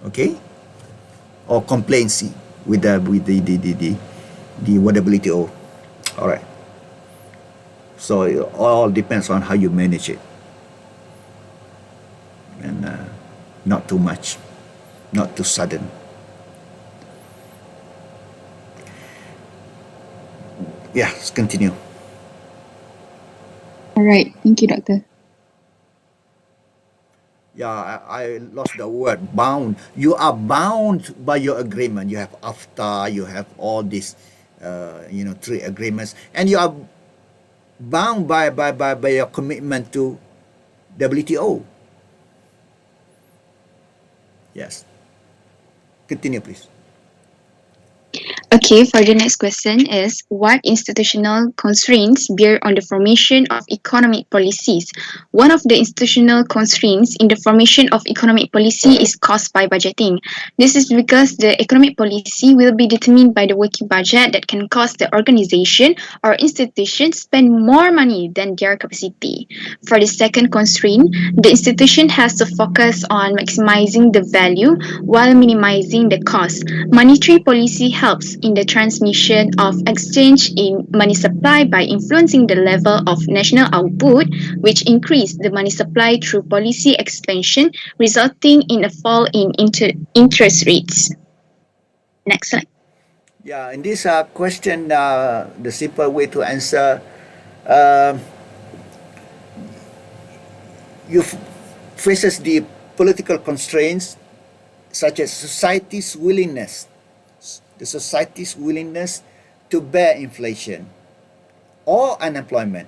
Okay, or complacency with the WTO. All right. So it all depends on how you manage it, and not too much, not too sudden. Yeah, let's continue. All right, thank you, Doctor. Yeah, I lost the word bound. You are bound by your agreement. You have AFTA, you have all these, trade agreements, and you are bound by your commitment to WTO. Yes. Continue, please. Okay, for the next question is what institutional constraints bear on the formation of economic policies? One of the institutional constraints in the formation of economic policy is caused by budgeting. This is because the economic policy will be determined by the working budget that can cause the organization or institution spend more money than their capacity. For the second constraint, the institution has to focus on maximizing the value while minimizing the cost. Monetary policy helps in the transmission of exchange in money supply by influencing the level of national output, which increase the money supply through policy expansion, resulting in a fall in interest rates. Next slide. Yeah, in this question, the simple way to answer, uh, you faces the political constraints such as the society's willingness to bear inflation or unemployment,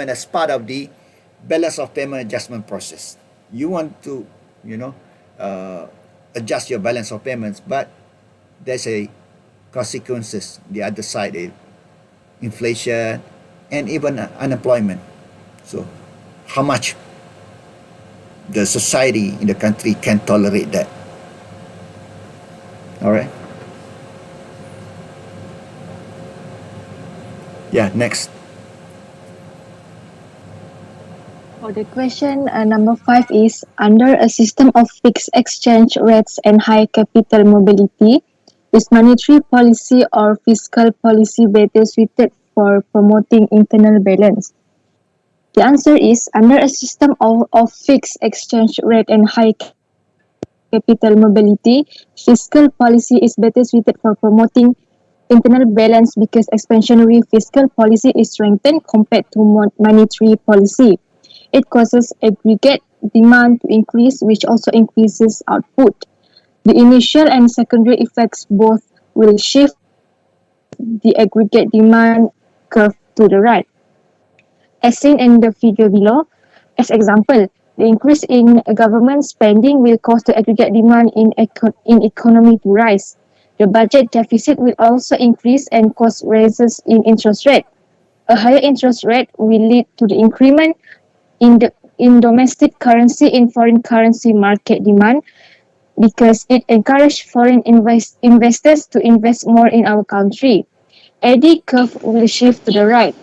as part of the balance of payment adjustment process. You want to, adjust your balance of payments, but there's a consequences. The other side is inflation and even unemployment. So, how much the society in the country can tolerate that? All right. Yeah, next. For the question number 5 is, under a system of fixed exchange rates and high capital mobility, is monetary policy or fiscal policy better suited for promoting internal balance? The answer is, under a system of fixed exchange rate and high capital mobility, fiscal policy is better suited for promoting internal balance because expansionary fiscal policy is strengthened compared to monetary policy. It causes aggregate demand to increase, which also increases output. The initial and secondary effects both will shift the aggregate demand curve to the right. As seen in the figure below, as example, the increase in government spending will cause the aggregate demand in economy to rise. The budget deficit will also increase and cause raises in interest rate. A higher interest rate will lead to the increment in domestic currency in foreign currency market demand because it encourages foreign investors to invest more in our country. Eddy curve will shift to the right.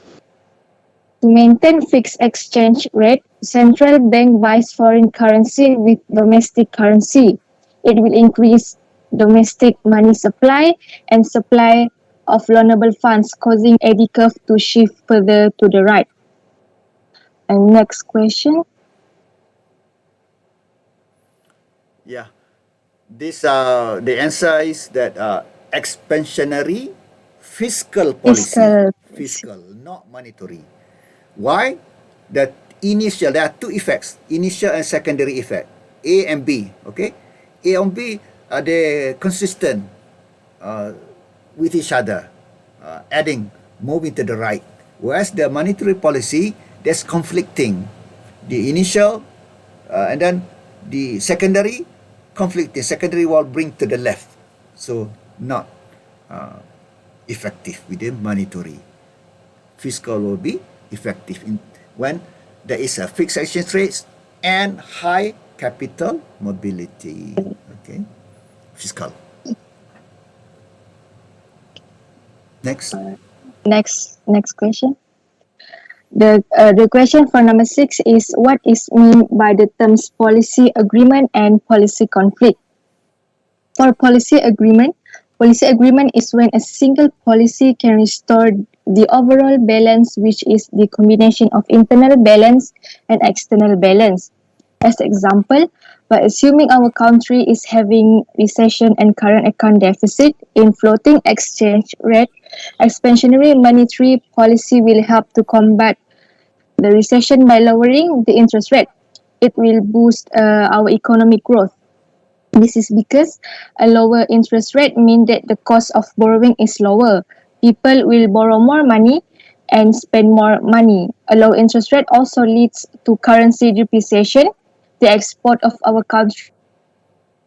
To maintain fixed exchange rate, central bank buys foreign currency with domestic currency. It will increase domestic money supply and supply of loanable funds, causing eddy curve to shift further to the right. And next question. Yeah, this the answer is that expansionary fiscal policy, fiscal, not monetary. Why? There are two effects, initial and secondary effect, A and B. Okay, A and B are they consistent with each other, moving to the right. Whereas the monetary policy, there's conflicting. The initial and then the secondary conflicting. Secondary will bring to the left, so not effective with the monetary. Fiscal will be effective when there is a fixed exchange rate and high capital mobility. Okay, fiscal. Next. Next question. The question for number 6 is, what is meant by the terms policy agreement and policy conflict? For policy agreement is when a single policy can restore the overall balance, which is the combination of internal balance and external balance. As example, by assuming our country is having recession and current account deficit in floating exchange rate, expansionary monetary policy will help to combat the recession by lowering the interest rate. It will boost our economic growth. This is because a lower interest rate means that the cost of borrowing is lower. People will borrow more money and spend more money. A low interest rate also leads to currency depreciation. The export of our country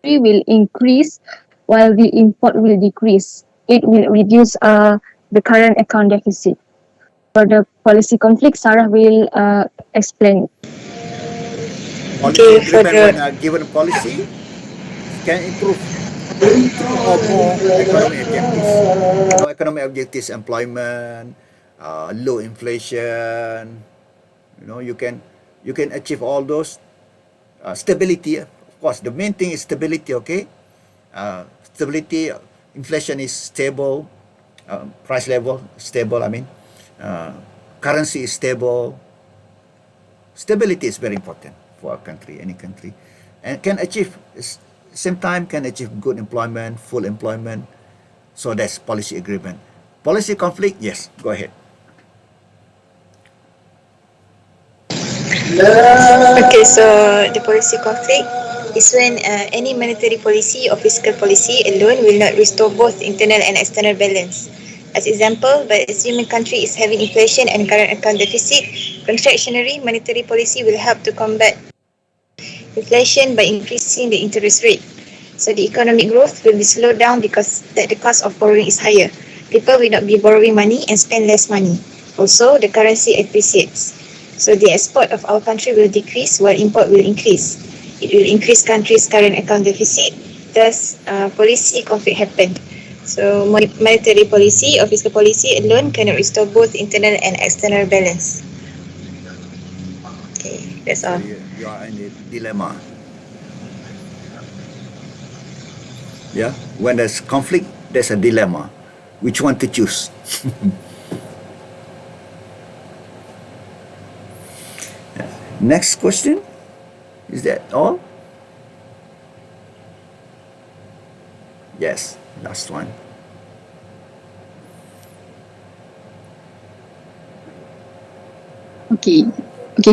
will increase while the import will decrease. It will reduce the current account deficit. For the policy conflict, Sarah will explain. Policy agreement when a given policy can improve two or more economic objectives. You know, economic objectives, employment, low inflation. You know, you can achieve all those. Stability, of course, the main thing is stability. Okay, stability. Inflation is stable. Price level stable. I mean, currency is stable. Stability is very important for a country, any country, and can achieve same time can achieve good employment, full employment. So that's policy agreement. Policy conflict, yes, go ahead. Okay, so the policy conflict is when any monetary policy or fiscal policy alone will not restore both internal and external balance. As example, by assuming country is having inflation and current account deficit, contractionary monetary policy will help to combat inflation by increasing the interest rate. So the economic growth will be slowed down because that the cost of borrowing is higher. People will not be borrowing money and spend less money. Also, the currency appreciates. So the export of our country will decrease while import will increase. It will increase country's current account deficit. Thus, policy conflict happened. So monetary policy or fiscal policy alone cannot restore both internal and external balance. Okay, that's all. You are in a dilemma. Yeah, when there's conflict, there's a dilemma. Which one to choose? Next question. Is that all? Yes, last one. Okay,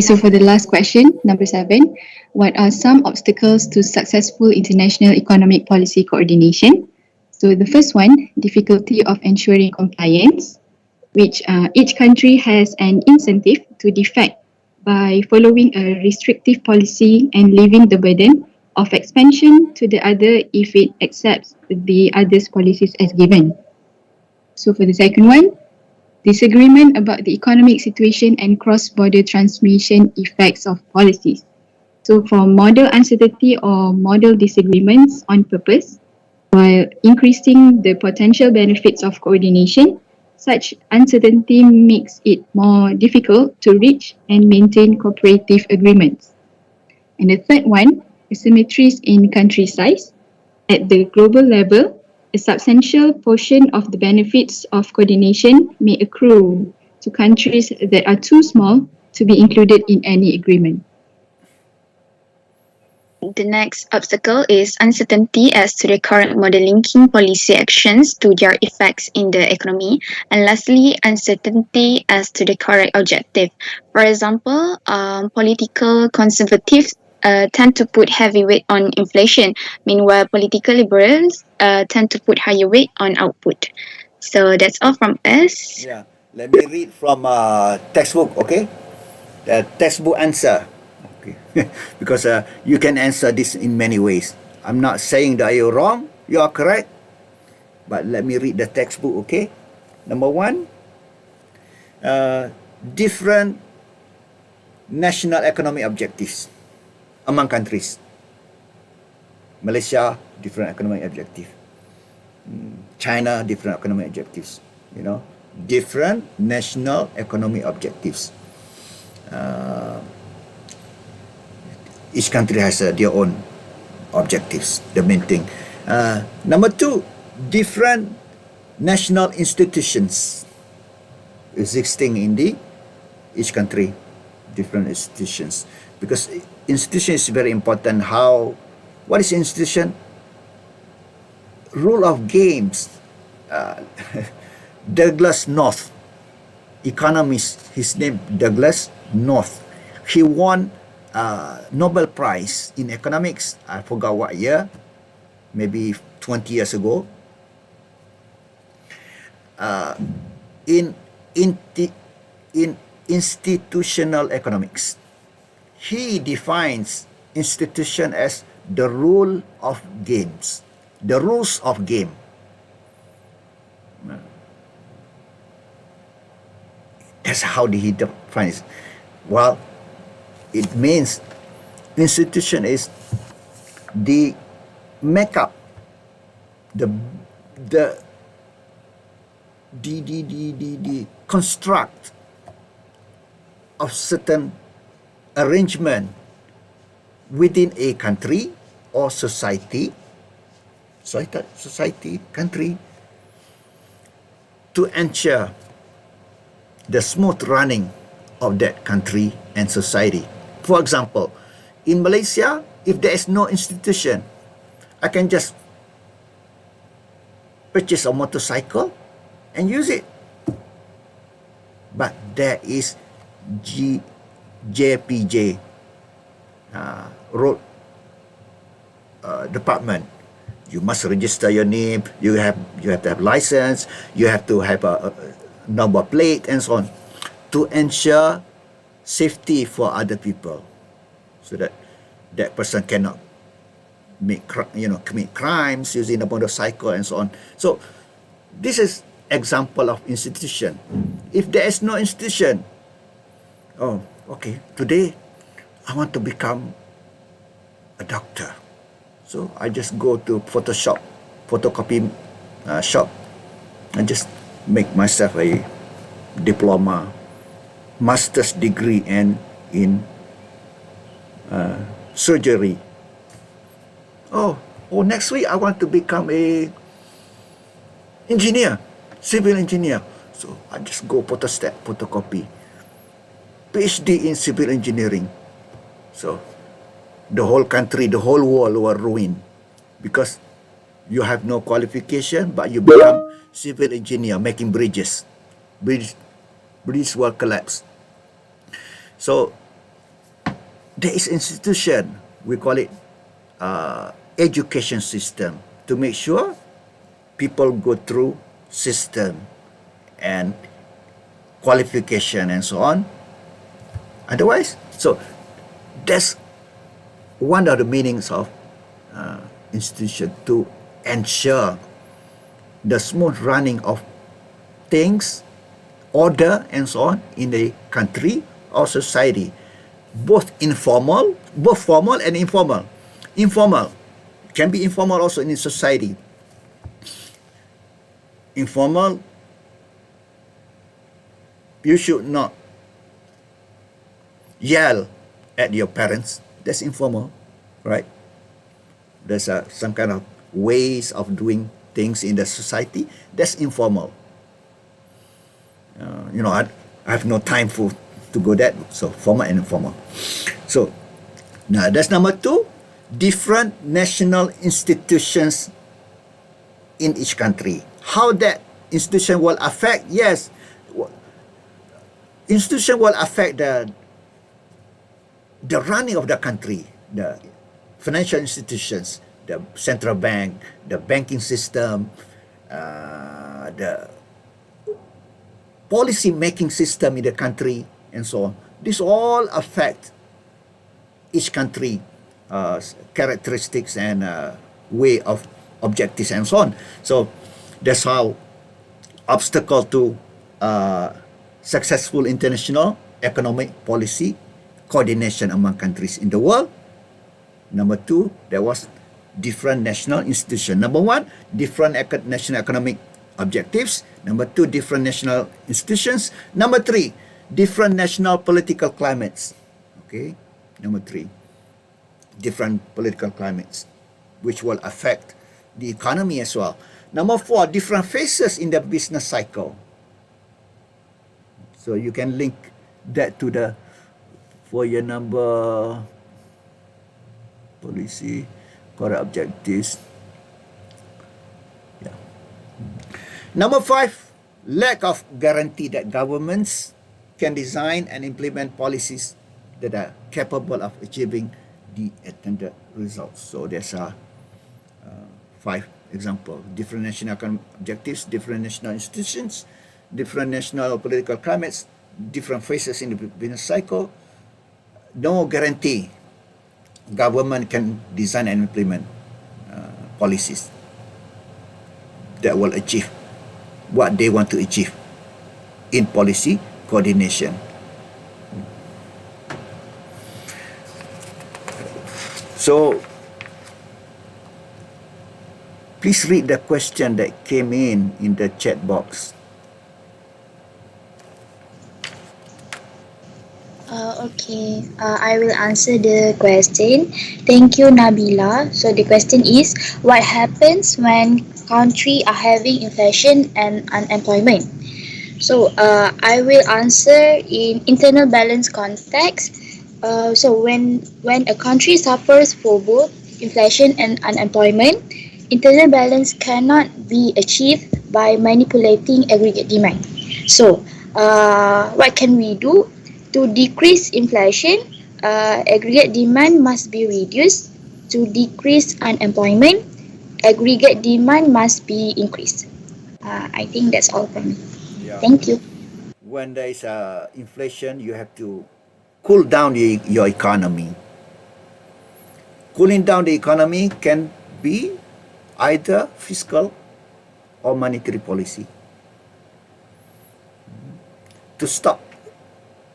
so for the last question, number 7, what are some obstacles to successful international economic policy coordination? So the first one, difficulty of ensuring compliance, which each country has an incentive to defect by following a restrictive policy and leaving the burden of expansion to the other if it accepts the other's policies as given. So for the second one, disagreement about the economic situation and cross-border transmission effects of policies. So for model uncertainty or model disagreements on purpose, while increasing the potential benefits of coordination, such uncertainty makes it more difficult to reach and maintain cooperative agreements. And the third one, asymmetries in country size. At the global level, a substantial portion of the benefits of coordination may accrue to countries that are too small to be included in any agreement. The next obstacle is uncertainty as to the correct model linking policy actions to their effects in the economy, and lastly, uncertainty as to the correct objective. For example, political conservatives tend to put heavy weight on inflation, meanwhile political liberals tend to put higher weight on output. So that's all from us. Yeah, let me read from textbook, okay? The textbook answer. Okay. Because you can answer this in many ways. I'm not saying that you're wrong, you are correct. But let me read the textbook, okay? Number 1, different national economic objectives among countries. Malaysia, different economic objective. China, different economic objectives. You know, different national economic objectives. Each country has their own objectives, the main thing. Number 2, different national institutions existing in each country, different institutions. Because institution is very important. What is institution? Rule of games. Douglas North, economist, his name Douglas North. He won Nobel Prize in economics. I forgot what year, maybe 20 years ago. In institutional economics, he defines institution as the rule of games. the rules of game. That's how he defines. Well, it means institution is the makeup, the construct of certain arrangement within a country or society, country, to ensure the smooth running of that country and society. For example, in Malaysia, if there is no institution, I can just purchase a motorcycle and use it. But there is JPJ, road department. You must register your name. You have to have license. You have to have a number plate and so on, to ensure safety for other people, so that that person cannot commit crimes using a motorcycle and so on. So this is example of institution. If there is no institution, oh, okay, today I want to become a doctor. So I just go to photocopy shop, and just make myself a diploma, master's degree and in surgery. Oh, next week I want to become a engineer, civil engineer. So I just go photocopy, PhD in civil engineering. So the whole country, the whole world were ruined because you have no qualification, but you become civil engineer making bridges. Bridges will collapse. So there is institution, we call it education system, to make sure people go through system and qualification and so on. Otherwise, so that's one of the meanings of institution, to ensure the smooth running of things, order and so on in the country or society, both formal and informal. Informal can be informal also in society. Informal, you should not yell at your parents. That's informal, right? There's some kind of ways of doing things in the society. That's informal. I have no time to go that. So formal and informal. So now that's number two. Different national institutions in each country. How that institution will affect? Yes, institution will affect the running of the country, the financial institutions, the central bank, the banking system, the policy making system in the country and so on. This all affect each country characteristics and way of objectives and so on. So that's how obstacle to successful international economic policy coordination among countries in the world. Number two, there was different national institutions. Number one, different national economic objectives. Number two, different national institutions. Number three, different national political climates. Okay, number three, different political climates, which will affect the economy as well. Number four, different phases in the business cycle. So you can link that to the for your number policy, correct objectives. Yeah. Number five, lack of guarantee that governments can design and implement policies that are capable of achieving the intended results. So there's five examples: different national objectives, different national institutions, different national political climates, different phases in the business cycle. No guarantee government can design and implement policies. that will achieve what they want to achieve in policy coordination. So please read the question that came in the chat box. Okay, I will answer the question. Thank you, Nabila. So the question is, what happens when countries are having inflation and unemployment? So I will answer in internal balance context. So when a country suffers for both inflation and unemployment, internal balance cannot be achieved by manipulating aggregate demand. So what can we do? To decrease inflation, aggregate demand must be reduced. To decrease unemployment, aggregate demand must be increased. I think that's all from me. Yeah. Thank you. When there is inflation, you have to cool down your economy. Cooling down the economy can be either fiscal or monetary policy. To stop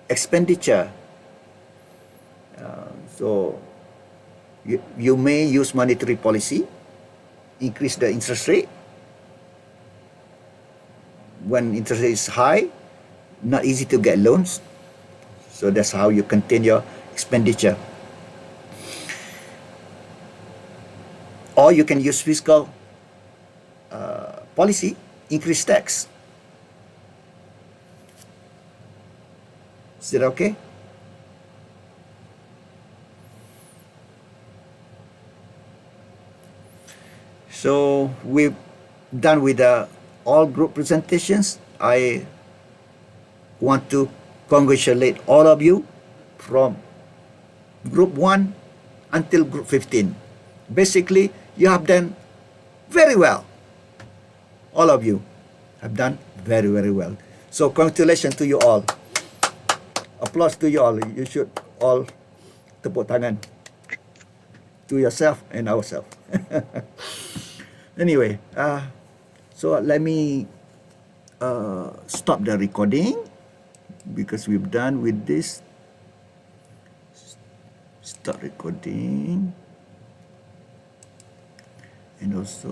expenditure, so you may use monetary policy, increase the interest rate. When interest rate is high, not easy to get loans. So that's how you contain your expenditure. Or you can use fiscal policy, increase tax. Is that okay? So we've done with all group presentations. I want to congratulate all of you from group 1 until group 15. Basically, you have done very well. All of you have done very, very well. So congratulations to you all. Applause to you all. You should all tepuk tangan to yourself and ourselves. Anyway, so let me stop the recording because we've done with this. Stop recording. And also